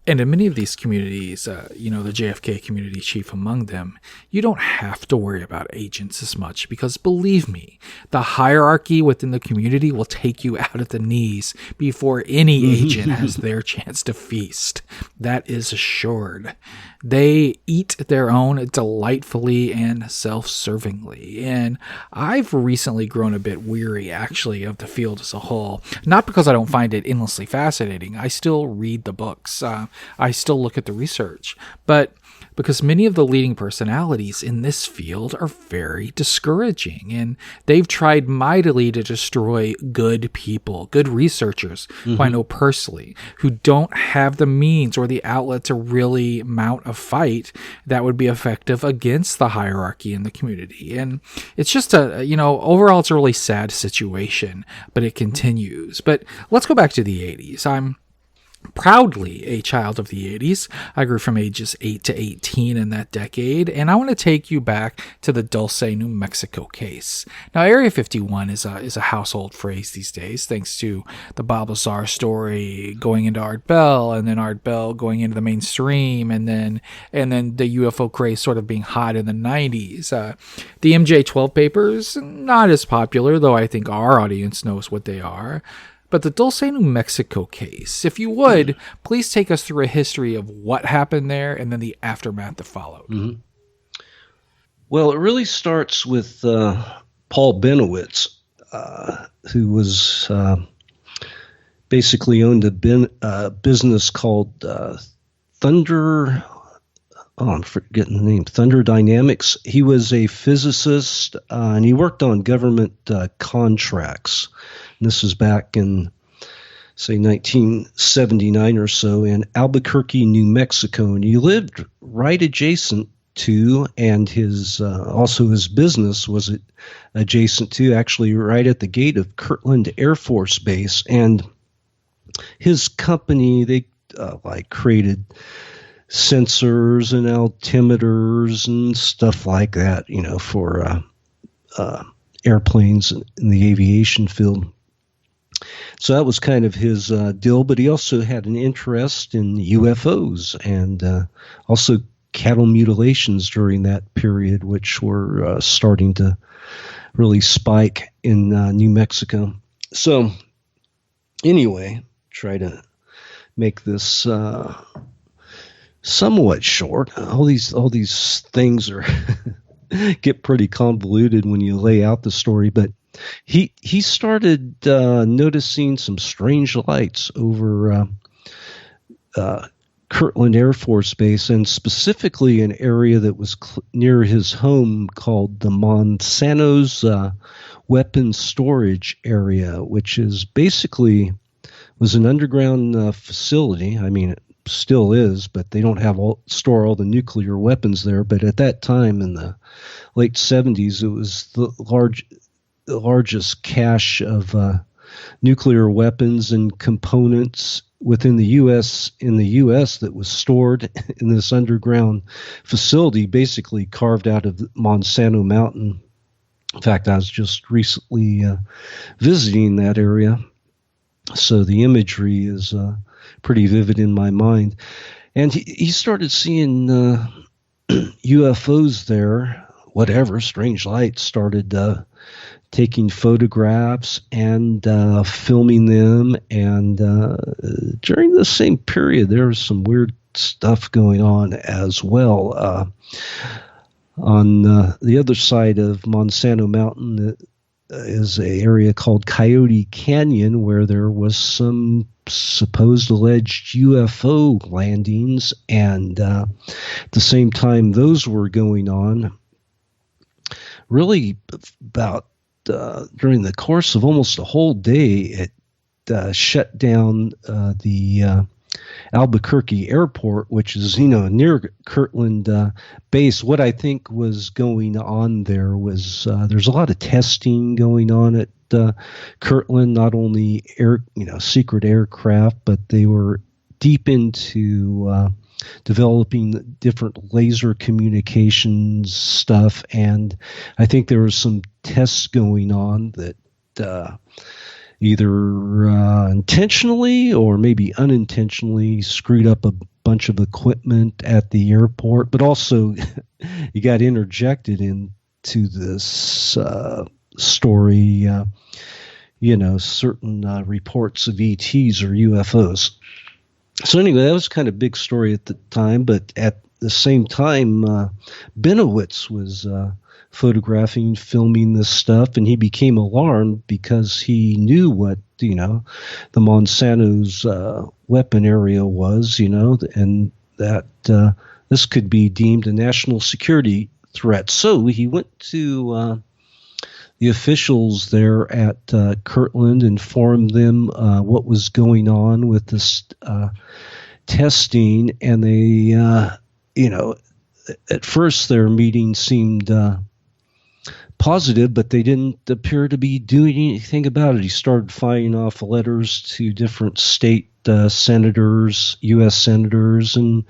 and in many of these communities, the JFK community chief among them, you don't have to worry about agents as much, because believe me, the hierarchy within the community will take you out at the knees before any agent has their chance to feast. That is assured. They eat their own delightfully and self-servingly. And I've recently grown a bit weary, actually, of the field as a whole. Not because I don't find it endlessly fascinating. I still read the books. I still look at the research. But because many of the leading personalities in this field are very discouraging, and they've tried mightily to destroy good people, good researchers who I know personally, who don't have the means or the outlet to really mount a fight that would be effective against the hierarchy in the community. And it's just overall it's a really sad situation, but it continues. But let's go back to the 80s. I'm proudly a child of the 80s. I grew from ages 8 to 18 in that decade, and I want to take you back to the Dulce, New Mexico case. Now, Area 51 is a household phrase these days, thanks to the Bob Lazar story going into Art Bell, and then Art Bell going into the mainstream, and then the UFO craze sort of being hot in the 90s. The MJ12 papers, not as popular, though I think our audience knows what they are. But the Dulce, New Mexico case, if you would, please take us through a history of what happened there and then the aftermath that followed.
Well, it really starts with Paul Benowitz, who was basically owned a business called Thunder. I'm forgetting the name. Thunder Dynamics. He was a physicist, and he worked on government contracts. And this was back in, say, 1979 or so in Albuquerque, New Mexico. And he lived right adjacent to, and his business was adjacent to, actually right at the gate of Kirtland Air Force Base. And his company, they created sensors and altimeters and stuff like that, for airplanes in the aviation field. So that was kind of his deal, but he also had an interest in UFOs and also cattle mutilations during that period, which were starting to really spike in New Mexico. So anyway, try to make this somewhat short. All these things are get pretty convoluted when you lay out the story, but he started noticing some strange lights over Kirtland Air Force Base, and specifically an area that was near his home called the Monsanto's weapons storage area, which is basically was an underground facility. I mean, it still is, but they don't store all the nuclear weapons there. But at that time, in the late 70s, it was the largest cache of nuclear weapons and components within the U.S. that was stored in this underground facility, basically carved out of Monsanto Mountain. In fact, I was just recently visiting that area, so the imagery is pretty vivid in my mind. And he started seeing UFOs there, whatever, strange lights, started taking photographs and filming them. And during the same period, there was some weird stuff going on as well. On the other side of Monsanto Mountain is an area called Coyote Canyon, where there was some supposed alleged UFO landings, and at the same time those were going on, really about during the course of almost a whole day, it shut down the Albuquerque Airport, which is, near Kirtland base. What I think was going on there was there's a lot of testing going on at Kirtland, not only secret aircraft, but they were deep into developing different laser communications stuff. And I think there was some tests going on that either intentionally or maybe unintentionally screwed up a bunch of equipment at the airport, but also you got interjected into this story, certain reports of ETs or UFOs. So anyway, that was kind of a big story at the time, but at the same time, Benowitz was photographing, filming this stuff, and he became alarmed because he knew what, the Monsanto's weapon area was, and that this could be deemed a national security threat. So he went to the officials there at Kirtland, informed them what was going on with this testing, and they, at first their meeting seemed positive, but they didn't appear to be doing anything about it. He started firing off letters to different state senators, U.S. senators, and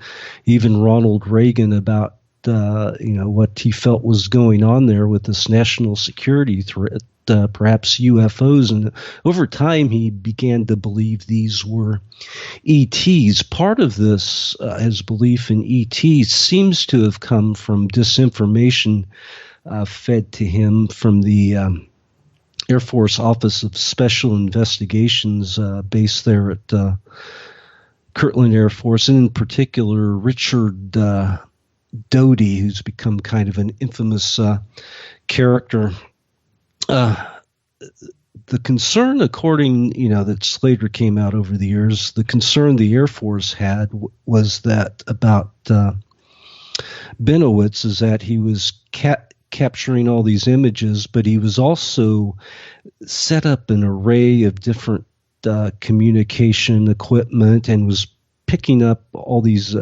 even Ronald Reagan about what he felt was going on there with this national security threat, perhaps UFOs. And over time, he began to believe these were ETs. Part of this, his belief in ETs, seems to have come from disinformation fed to him from the Air Force Office of Special Investigations based there at Kirtland Air Force, and in particular Richard Doty, who's become kind of an infamous character. The concern, according, that later came out over the years, the concern the Air Force had was that about Benowitz is that he was capturing all these images, but he was also set up an array of different communication equipment and was picking up all these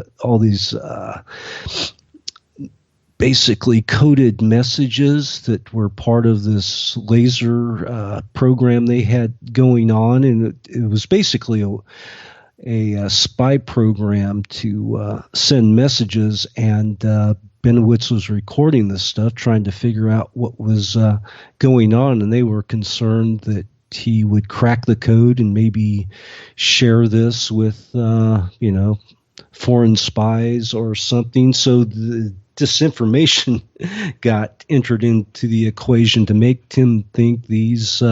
basically coded messages that were part of this laser program they had going on, and it was basically a spy program to send messages, and Benowitz was recording this stuff, trying to figure out what was going on, and they were concerned that he would crack the code and maybe share this with, foreign spies or something. So the disinformation got entered into the equation to make him think these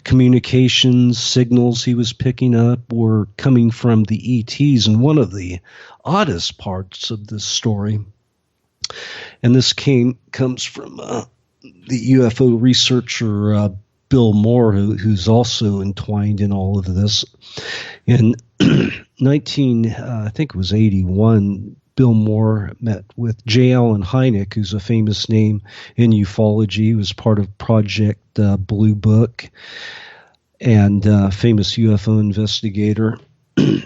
communications signals he was picking up were coming from the ETs. And one of the oddest parts of this story, and this comes from the UFO researcher Bill Moore, who's also entwined in all of this. In I think it was 81, Bill Moore met with J. Allen Hynek, who's a famous name in ufology. He was part of Project Blue Book and famous UFO investigator.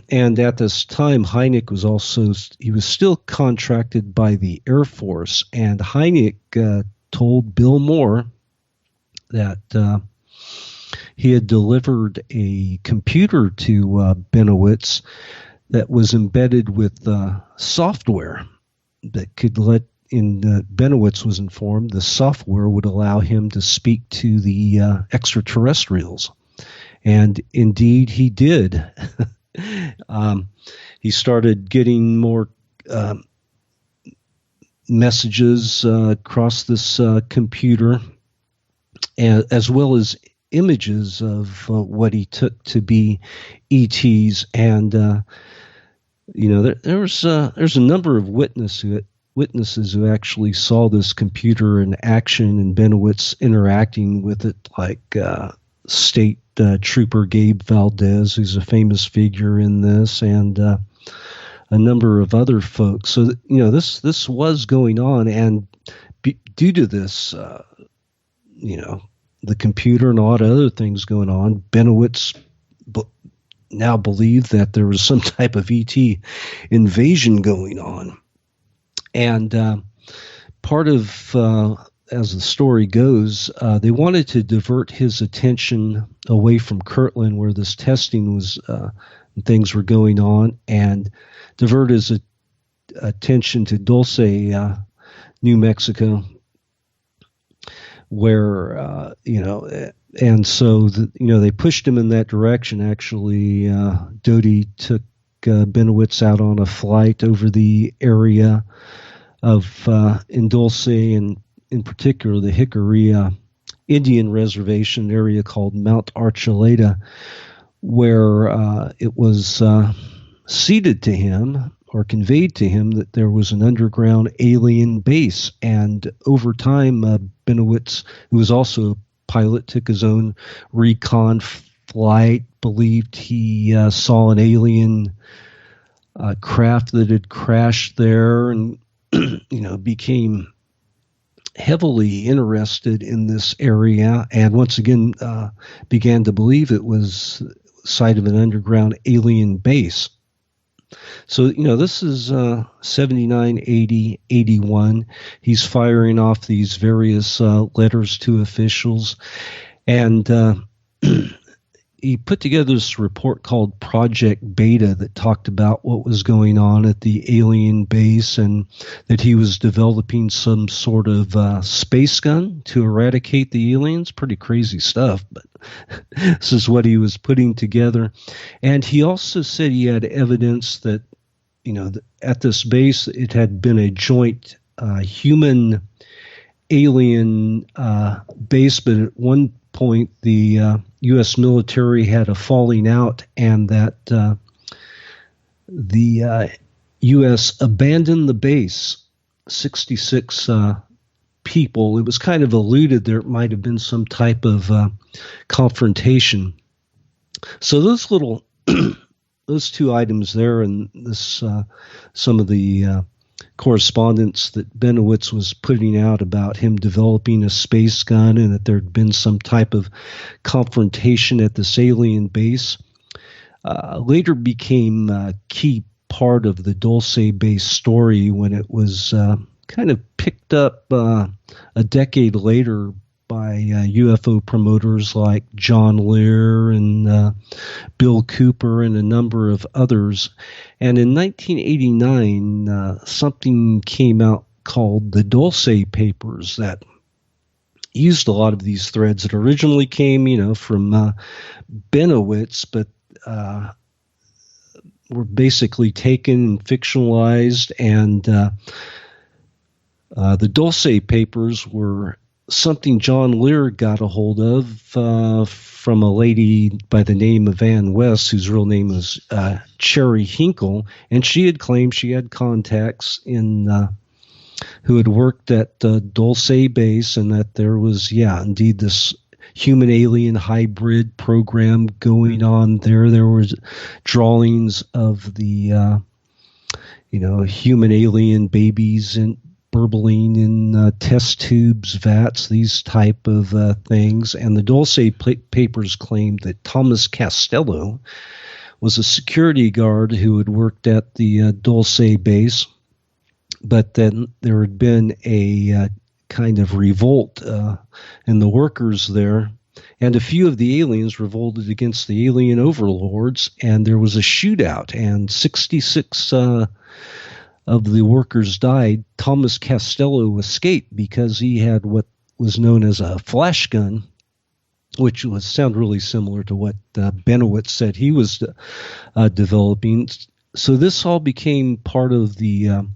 And at this time, Hynek was still contracted by the Air Force, and Hynek told Bill Moore that he had delivered a computer to Benowitz that was embedded with software that could Benowitz was informed the software would allow him to speak to the extraterrestrials. And indeed he did. He started getting more messages across this computer, as well as images of what he took to be ETs. And there's a number of witnesses who actually saw this computer in action, and Benowitz interacting with it, like State Trooper Gabe Valdez, who's a famous figure in this, and a number of other folks. So this was going on, and due to this, the computer and a lot of other things going on, Benowitz now believed that there was some type of ET invasion going on. And part of, as the story goes, they wanted to divert his attention away from Kirtland, where this testing was, things were going on, and divert his attention to Dulce, New Mexico, where, and so, they pushed him in that direction. Actually, Doty took Benowitz out on a flight over the area of in Dulce, and in particular the Hickory Indian Reservation area called Mount Archuleta, where it was ceded to him or conveyed to him that there was an underground alien base. And over time, Benowitz, who was also a pilot, took his own recon flight, believed he saw an alien craft that had crashed there, and became heavily interested in this area, and once again began to believe it was the site of an underground alien base. So, this is 79, 80, 81. He's firing off these various letters to officials, and he put together this report called Project Beta that talked about what was going on at the alien base, and that he was developing some sort of space gun to eradicate the aliens. Pretty crazy stuff, but this is what he was putting together. And he also said he had evidence that, at this base, it had been a joint human alien base, but at one point the U.S. military had a falling out, and that the U.S. abandoned the base. 66 people. It was kind of alluded there might have been some type of confrontation. So those those two items there, and this some of the correspondence that Benowitz was putting out about him developing a space gun, and that there had been some type of confrontation at this alien base, later became a key part of the Dulce base story, when it was kind of picked up a decade later by UFO promoters like John Lear and Bill Cooper and a number of others. And in 1989, something came out called the Dulce Papers that used a lot of these threads that originally came, from Benowitz, but were basically taken and fictionalized. And the Dulce Papers were something John Lear got a hold of from a lady by the name of Ann West, whose real name was Cherry Hinkle, and she had claimed she had contacts in who had worked at Dulce base, and that there was, indeed, this human-alien hybrid program going on there. There was drawings of the, human-alien babies and burbling in test tubes, vats, these type of things. And the Dulce papers claimed that Thomas Castello was a security guard who had worked at the Dulce base, but then there had been a kind of revolt in the workers there, and a few of the aliens revolted against the alien overlords, and there was a shootout, and 66 of the workers died. Thomas Castello escaped because he had what was known as a flash gun, which would sound really similar to what Benowitz said he was developing. So this all became part of the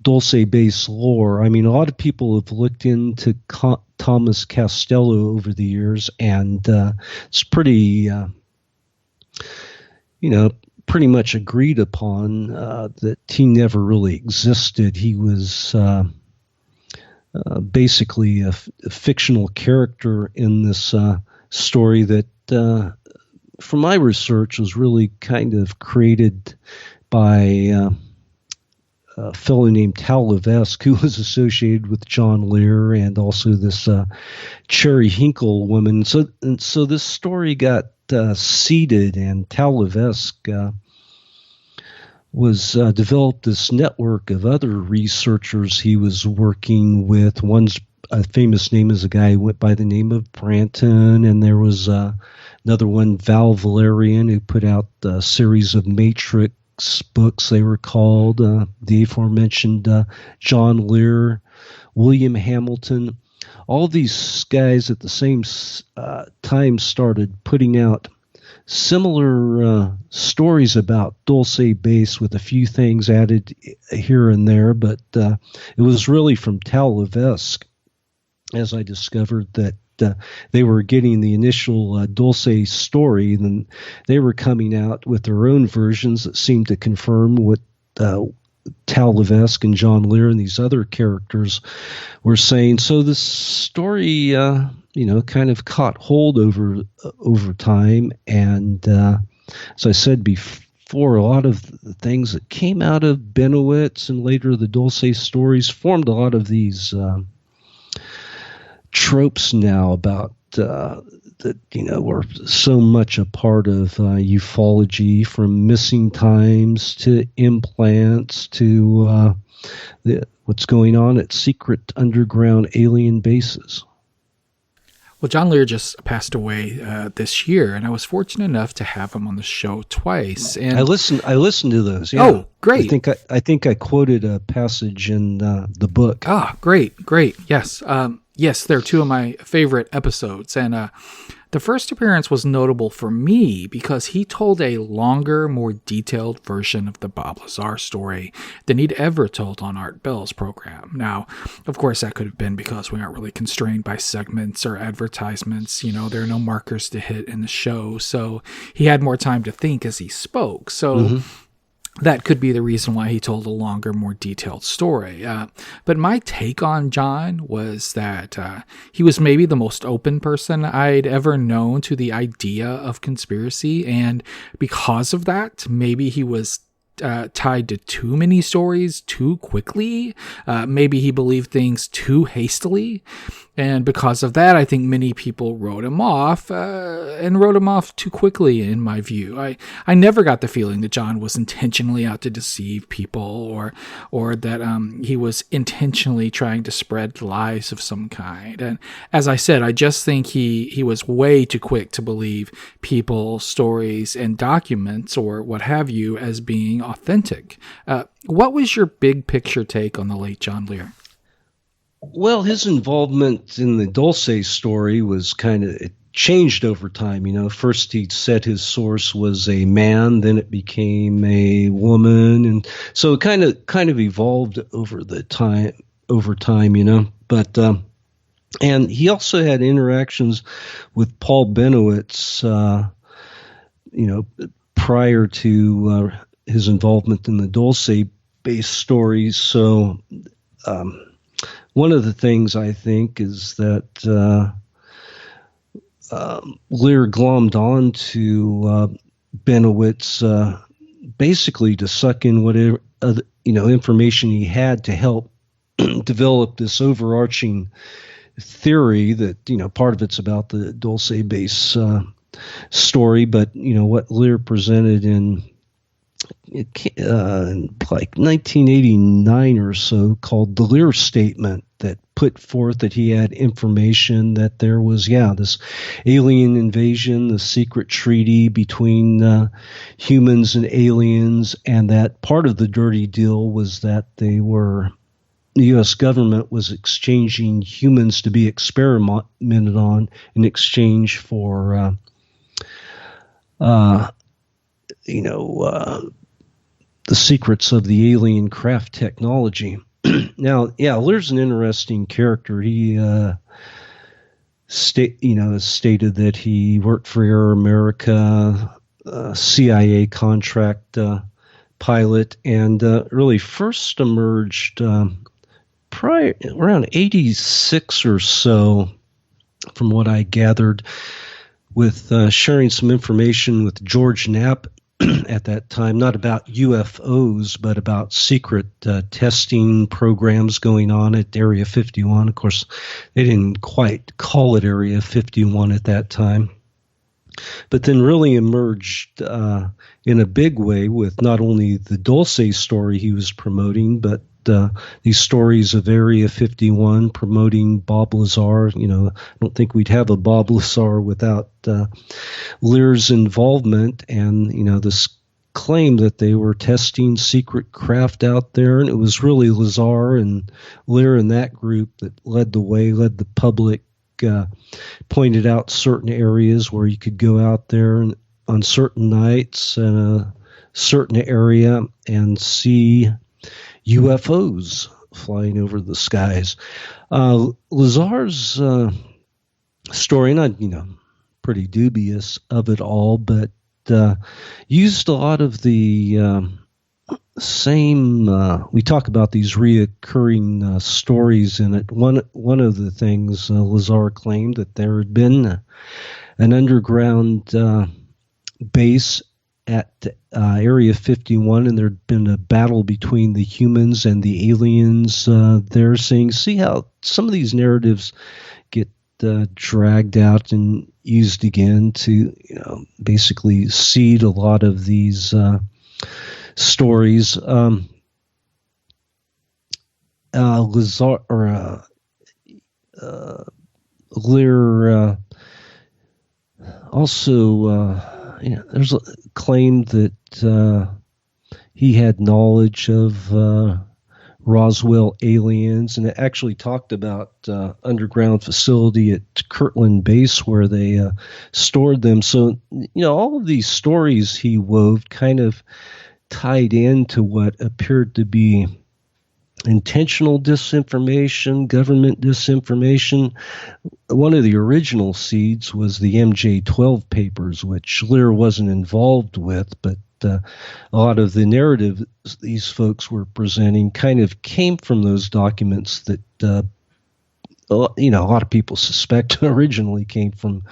Dulce base lore. I mean, a lot of people have looked into Thomas Castello over the years, and it's pretty, pretty much agreed upon that he never really existed. He was basically a fictional character in this story that, from my research, was really kind of created by a fellow named Tal Levesque, who was associated with John Lear and also this Cherry Hinkle woman. So this story got seeded, and Tal Levesque was developed this network of other researchers he was working with. One's a famous name is a guy who went by the name of Branton, and there was another one, Val Valerian, who put out a series of Matrix books, they were called, the aforementioned John Lear, William Hamilton. All these guys at the same time started putting out similar stories about Dulce base with a few things added here and there, but it was really from Tal Levesque, as I discovered, that they were getting the initial Dulce story, and then they were coming out with their own versions that seemed to confirm what Tal Levesque and John Lear and these other characters were saying. So this story, kind of caught hold over time, and as I said before, a lot of the things that came out of Benowitz and later the Dulce stories formed a lot of these tropes now about that were so much a part of ufology, from missing times to implants to what's going on at secret underground alien bases.
Well, John Lear just passed away this year, and I was fortunate enough to have him on the show twice. And
I listened to those. Yeah.
Oh, great!
I think I quoted a passage in the book.
Ah, great! Yes, yes, they're two of my favorite episodes, and the first appearance was notable for me because he told a longer, more detailed version of the Bob Lazar story than he'd ever told on Art Bell's program. Now, of course, that could have been because we aren't really constrained by segments or advertisements. There are no markers to hit in the show, so he had more time to think as he spoke. So that could be the reason why he told a longer, more detailed story. But my take on John was that he was maybe the most open person I'd ever known to the idea of conspiracy. And because of that, maybe he was tied to too many stories too quickly. Maybe he believed things too hastily. And because of that, I think many people wrote him off, and wrote him off too quickly, in my view. I never got the feeling that John was intentionally out to deceive people, or that he was intentionally trying to spread lies of some kind. And as I said, I just think he was way too quick to believe people, stories, and documents, or what have you, as being authentic. What was your big picture take on the late John Lear?
Well, his involvement in the Dulce story was it changed over time. First he said his source was a man, then it became a woman, and so it kind of evolved over time. But and he also had interactions with Paul Benowitz, prior to his involvement in the Dulce-based stories. So. One of the things I think is that Lear glommed on to Benowitz basically to suck in whatever information he had to help develop this overarching theory that part of it's about the Dulce base story, but what Lear presented in like 1989 or so, called the Lear Statement, that put forth that he had information that there was this alien invasion, the secret treaty between humans and aliens, and that part of the dirty deal was that the U.S. government was exchanging humans to be experimented on in exchange for the secrets of the alien craft technology. Now, Lear's an interesting character. He stated that he worked for Air America, CIA contract pilot, and really first emerged probably around 86 or so, from what I gathered, with sharing some information with George Knapp at that time, not about UFOs, but about secret testing programs going on at Area 51. Of course, they didn't quite call it Area 51 at that time, but then really emerged in a big way with not only the Dulce story he was promoting, but these stories of Area 51 promoting Bob Lazar. I don't think we'd have a Bob Lazar without Lear's involvement, and this claim that they were testing secret craft out there, and it was really Lazar and Lear and that group that led the way, led the public, pointed out certain areas where you could go out there on certain nights in a certain area and see UFOs flying over the skies. Lazar's story, not pretty dubious of it all, but used a lot of the same. We talk about these reoccurring stories in it. One of the things Lazar claimed that there had been an underground base at Area 51, and there'd been a battle between the humans and the aliens there, saying, see how some of these narratives get dragged out and used again to basically seed a lot of these stories. Lazar or Lear also there's a claim that he had knowledge of Roswell aliens, and it actually talked about underground facility at Kirtland Base where they stored them. So, all of these stories he wove kind of tied into what appeared to be intentional disinformation, government disinformation. One of the original seeds was the MJ-12 papers, which Lear wasn't involved with, but a lot of the narrative these folks were presenting kind of came from those documents that a lot of people suspect originally came from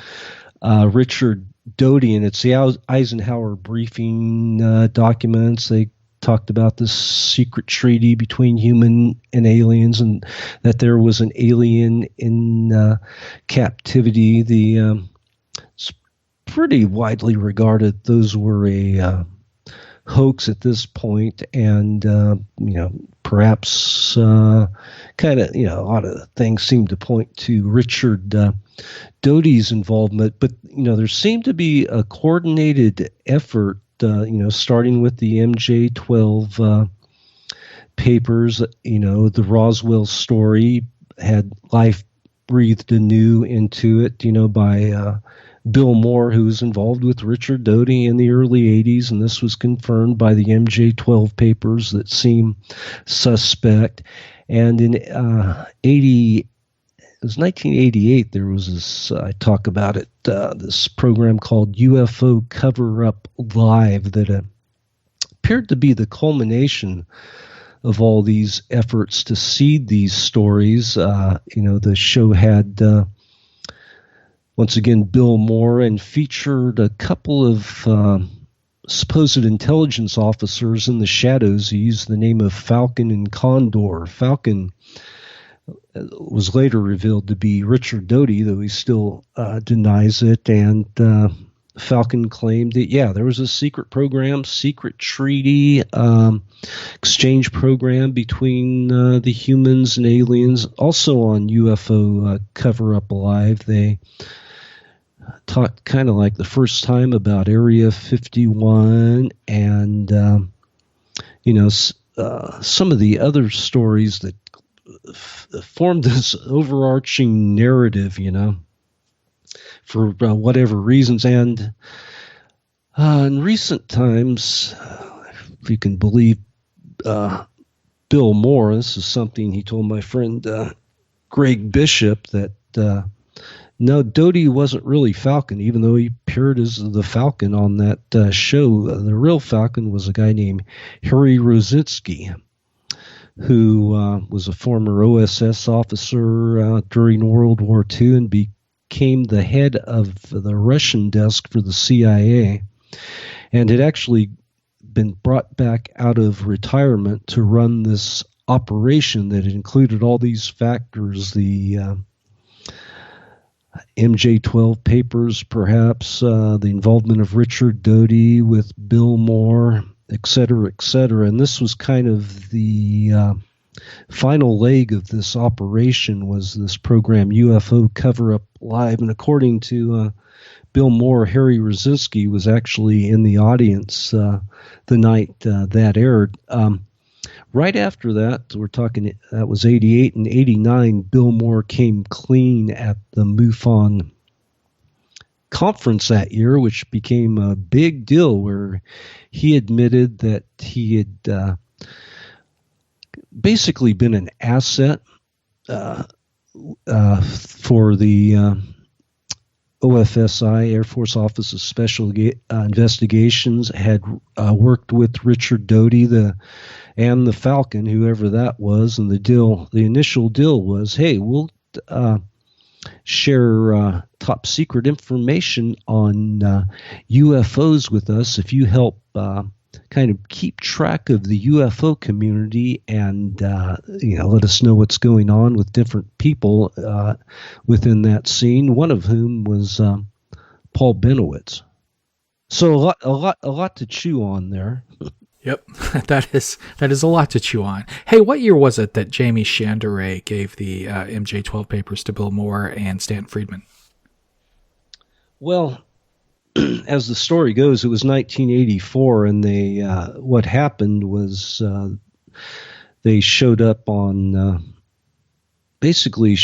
Richard Doty, and it's the Eisenhower briefing documents. They talked about this secret treaty between human and aliens, and that there was an alien in captivity. It's pretty widely regarded those were a hoax at this point, and perhaps kind of a lot of things seem to point to Richard Doty's involvement, but there seemed to be a coordinated effort. Starting with the MJ-12 papers, the Roswell story had life breathed anew into it, by Bill Moore, who was involved with Richard Doty in the early 80s, and this was confirmed by the MJ-12 papers that seem suspect. And in 1988, there was this, I talk about it, this program called UFO Cover-Up Live that appeared to be the culmination of all these efforts to seed these stories. The show had once again, Bill Moore, and featured a couple of supposed intelligence officers in the shadows who used the name of Falcon and Condor. Falcon was later revealed to be Richard Doty, though he still denies it, and Falcon claimed that, yeah, there was a secret program, secret treaty, exchange program between the humans and aliens. Also on UFO Cover-Up Live, they talked kind of like the first time about Area 51 and, some of the other stories that formed this overarching narrative, for whatever reasons. And in recent times, if you can believe Bill Moore, this is something he told my friend Greg Bishop, that no, Doty wasn't really Falcon, even though he appeared as the Falcon on that show. The real Falcon was a guy named Harry Rosinski, who was a former OSS officer during World War II and became the head of the Russian desk for the CIA, and had actually been brought back out of retirement to run this operation that included all these factors, the MJ-12 papers, perhaps, the involvement of Richard Doty with Bill Moore, et cetera, et cetera. And this was kind of the final leg of this operation, was this program UFO Cover-Up Live. And according to Bill Moore, Harry Rosinski was actually in the audience the night that aired. Right after that, we're talking, that was 88 and 89, Bill Moore came clean at the MUFON conference that year, which became a big deal, where he admitted that he had basically been an asset for the OFSI, Air Force Office of Special Investigations, had worked with Richard Doty and the Falcon, whoever that was, and the initial deal was, hey, we'll share top secret information on UFOs with us if you help kind of keep track of the UFO community and let us know what's going on with different people within that scene. One of whom was Paul Benowitz. So a lot to chew on there.
Yep, that is a lot to chew on. Hey, what year was it that Jamie Chandray gave the MJ-12 papers to Bill Moore and Stanton Friedman?
Well, as the story goes, it was 1984, and they what happened was they showed up on basically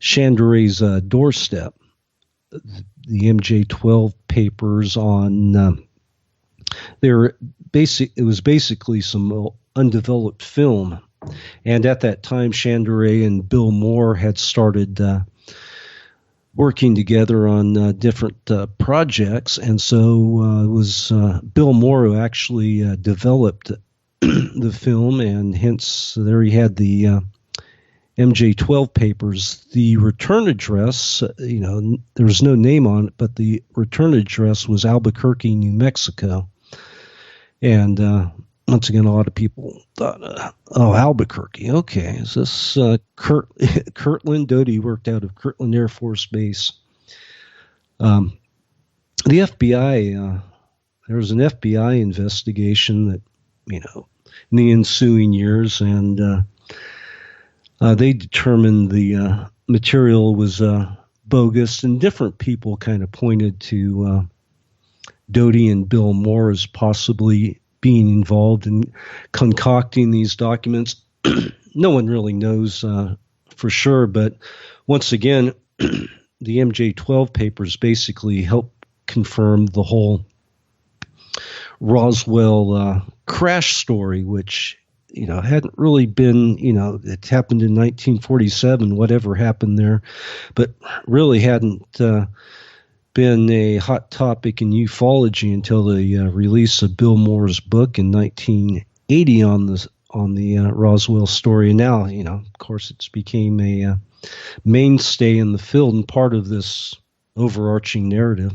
Chandray's doorstep. The MJ-12 papers on it was basically some undeveloped film, and at that time, Chandray and Bill Moore had started working together on different projects, and so it was Bill Moore who actually developed the film, and hence there he had the MJ-12 papers. The return address, there was no name on it, but the return address was Albuquerque, New Mexico. And once again, a lot of people thought, Albuquerque, okay. Is this Kirtland? Doty worked out of Kirtland Air Force Base. The FBI, there was an FBI investigation that, in the ensuing years, and they determined the material was bogus, and different people kind of pointed to Doty and Bill Moore as possibly being involved in concocting these documents. No one really knows for sure, but once again, the MJ-12 papers basically help confirm the whole Roswell crash story, which hadn't really been, it happened in 1947, whatever happened there, but really hadn't been a hot topic in ufology until the release of Bill Moore's book in 1980 on the Roswell story. And now, of course, it's became a mainstay in the field and part of this overarching narrative.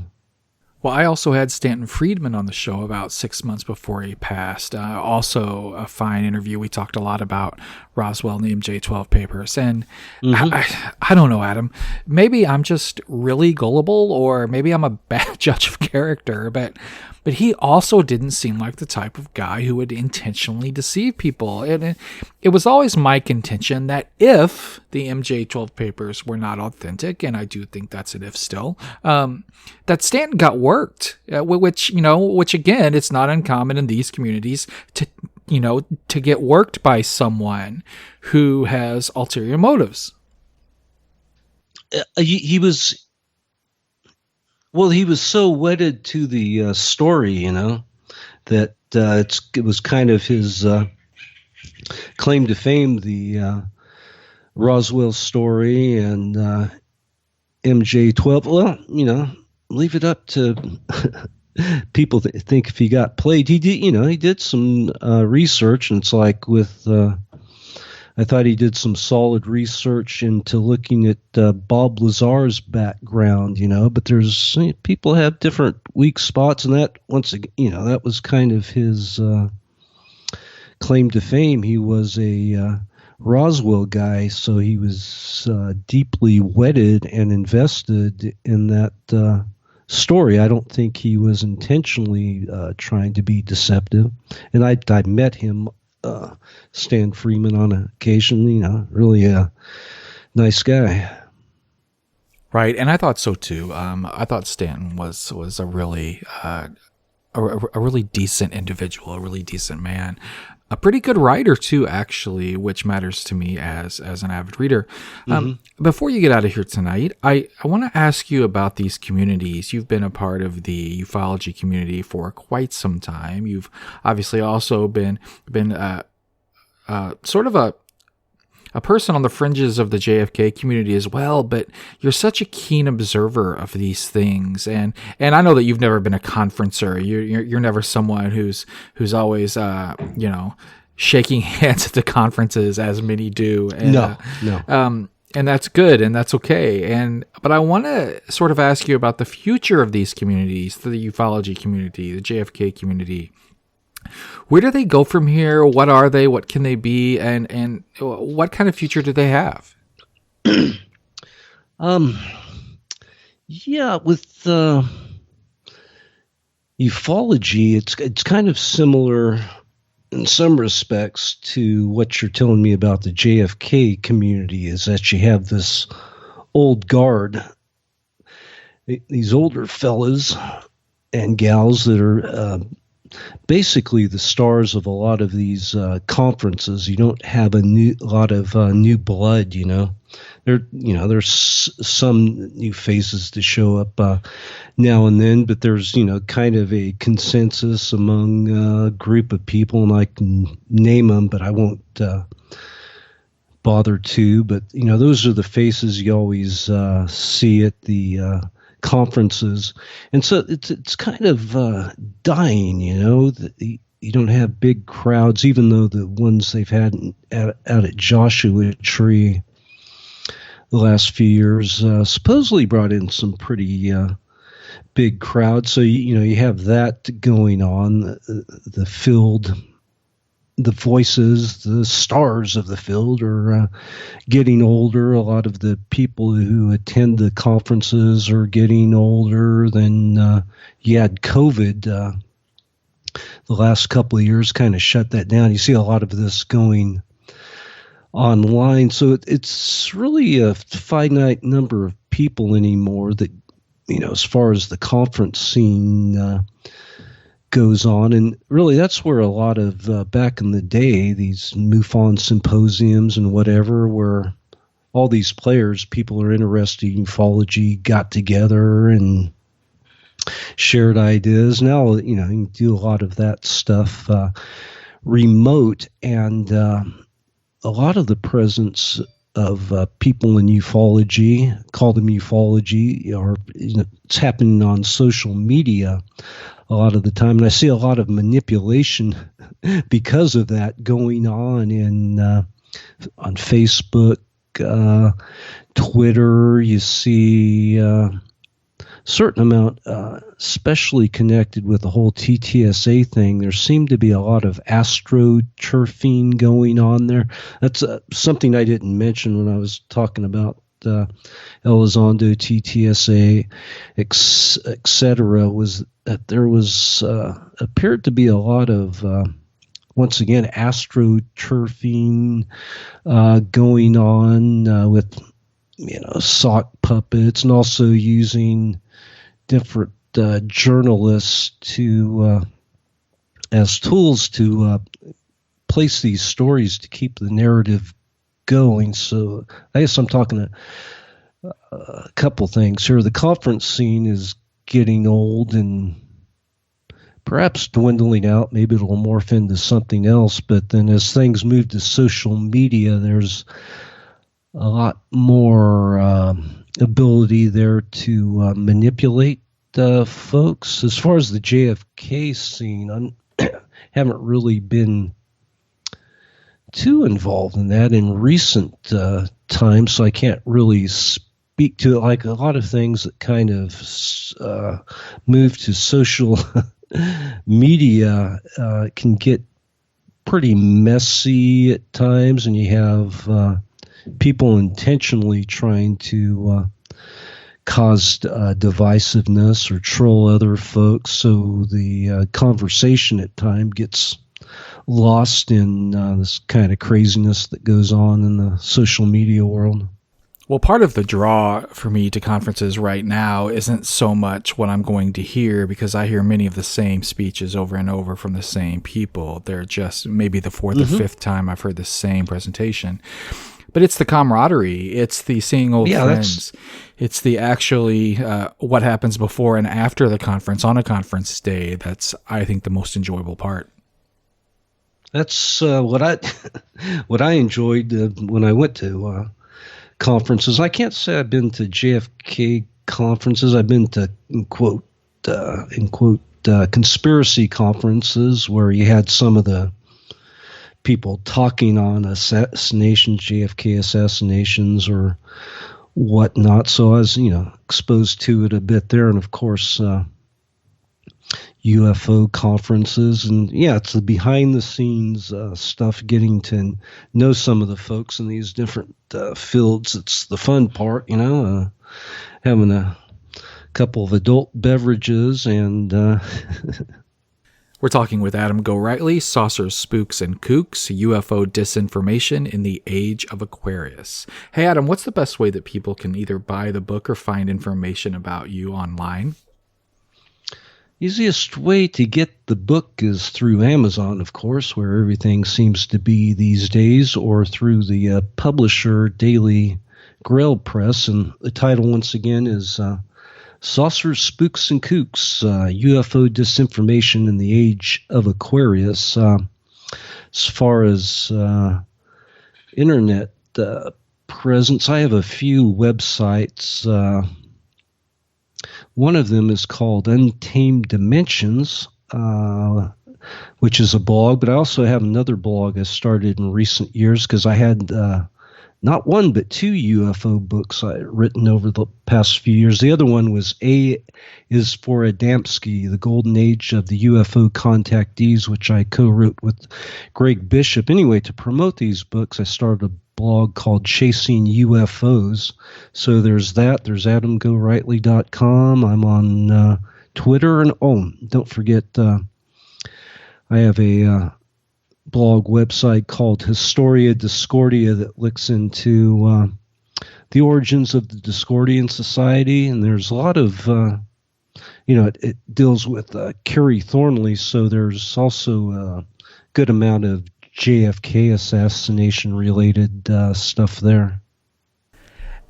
Well, I also had Stanton Friedman on the show about 6 months before he passed. Also a fine interview. We talked a lot about Roswell and the MJ-12 papers. And I don't know, Adam. Maybe I'm just really gullible, or maybe I'm a bad judge of character, but he also didn't seem like the type of guy who would intentionally deceive people. And it was always my contention that if the MJ-12 papers were not authentic, and I do think that's an if still, that Stanton got worked, which again, it's not uncommon in these communities to get worked by someone who has ulterior motives.
He was so wedded to the story, that it was kind of his claim to fame, the Roswell story and MJ-12. Well, leave it up to people that think if he got played. He did some research, and it's like with I thought he did some solid research into looking at Bob Lazar's background, but there's people have different weak spots, and that once again, that was kind of his claim to fame. He was a Roswell guy, so he was deeply wedded and invested in that story. I don't think he was intentionally trying to be deceptive, and I met him. Stan Friedman on occasion, really a nice guy.
Right, and I thought so too. I thought Stanton was a really decent individual, a really decent man, a pretty good writer too, actually, which matters to me as an avid reader. Before you get out of here tonight, I want to ask you about these communities. You've been a part of the ufology community for quite some time. You've obviously also been sort of a person on the fringes of the JFK community as well, but you're such a keen observer of these things, and I know that you've never been a conferencer. You're never someone who's always shaking hands at the conferences as many do. And,
no.
And that's good, and that's okay. But I want to sort of ask you about the future of these communities, the ufology community, the JFK community. Where do they go from here? What are they? What can they be? And what kind of future do they have?
With ufology, it's kind of similar in some respects to what you're telling me about the JFK community, is that you have this old guard, these older fellas and gals that are basically the stars of a lot of these conferences. You don't have a lot of new blood, There's some new faces to show up now and then, but there's kind of a consensus among a group of people, and I can name them, but I won't bother to. But those are the faces you always see at the conferences, and so it's kind of dying. You don't have big crowds, even though the ones they've had out at Joshua Tree the last few years supposedly brought in some pretty big crowds. So you have that going on. The field, the voices, the stars of the field are getting older. A lot of the people who attend the conferences are getting older. Then you had COVID. The last couple of years kind of shut that down. You see a lot of this going online, so it's really a finite number of people anymore that, as far as the conference scene goes on. And really that's where a lot of back in the day, these MUFON symposiums and whatever, where all these people are interested in ufology, got together and shared ideas. Now you can do a lot of that stuff remote, and a lot of the presence of people in ufology, call them ufology, or it's happening on social media a lot of the time. And I see a lot of manipulation because of that going on on Facebook, Twitter. You see certain amount, especially connected with the whole TTSA thing. There seemed to be a lot of astroturfing going on there. That's something I didn't mention when I was talking about Elizondo, TTSA, etc. Was that there was appeared to be a lot of once again astroturfing going on with sock puppets, and also using different journalists to as tools to place these stories to keep the narrative going. So I guess I'm talking a couple things here. The conference scene is getting old and perhaps dwindling out. Maybe it'll morph into something else. But then as things move to social media, there's a lot more ability there to manipulate folks. As far as the JFK scene, I haven't really been too involved in that in recent times, so I can't really speak to it. Like a lot of things that kind of move to social media can get pretty messy at times, and you have people intentionally trying to cause divisiveness or troll other folks, so the conversation at times gets lost in this kind of craziness that goes on in the social media world.
Well, part of the draw for me to conferences right now isn't so much what I'm going to hear, because I hear many of the same speeches over and over from the same people. They're just maybe the fourth or fifth time I've heard the same presentation. But it's the camaraderie. It's the seeing old friends. It's the actually what happens before and after the conference on a conference day. That's, I think, the most enjoyable part.
That's what I enjoyed when I went to conferences. I can't say I've been to JFK conferences. I've been to in quote conspiracy conferences where you had some of the people talking on assassinations, JFK assassinations or whatnot. So I was, exposed to it a bit there, and of course UFO conferences, and it's the behind the scenes stuff, getting to know some of the folks in these different fields. It's the fun part, having a couple of adult beverages and
We're talking with Adam Gorightly, Saucers, Spooks, and Kooks, UFO Disinformation in the Age of Aquarius. Hey Adam, what's the best way that people can either buy the book or find information about you online?
Easiest way to get the book is through Amazon, of course, where everything seems to be these days, or through the publisher Daily Grail Press. And the title, once again, is Saucers, Spooks, and Kooks, UFO Disinformation in the Age of Aquarius. As far as internet presence, I have a few websites. One of them is called Untamed Dimensions, which is a blog, but I also have another blog I started in recent years because I had not one but two UFO books I written over the past few years. The other one was A is for Adamski, The Golden Age of the UFO Contactees, which I co-wrote with Greg Bishop. Anyway, to promote these books, I started a blog called Chasing UFOs. So there's that. There's AdamGoRightly.com. I'm on Twitter. And don't forget, I have a blog website called Historia Discordia that looks into the origins of the Discordian Society. And there's a lot of, it deals with Kerry Thornley. So there's also a good amount of JFK assassination related stuff there.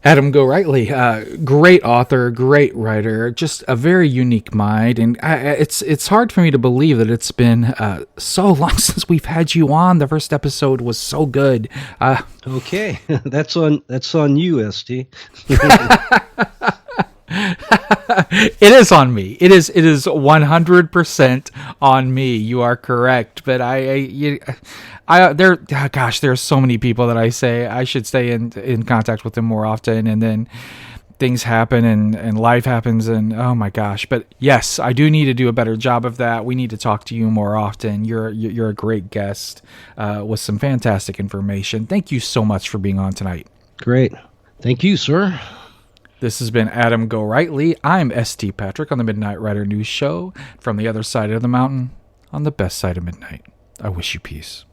Adam Gorightly, great author, great writer, just a very unique mind, and it's hard for me to believe that it's been so long since we've had you on. The first episode was so good.
Okay, that's on you, ST.
It is on me. It is 100% on me. You are correct. But there's so many people that I say I should stay in contact with them more often, and then things happen and life happens, and oh my gosh. But yes, I do need to do a better job of that. We need to talk to you more often. You're a great guest with some fantastic information. Thank you so much for being on tonight.
Great. Thank you, sir.
This has been Adam Gorightly. I'm St. Patrick on the Midnight Rider News Show from the other side of the mountain on the best side of midnight. I wish you peace.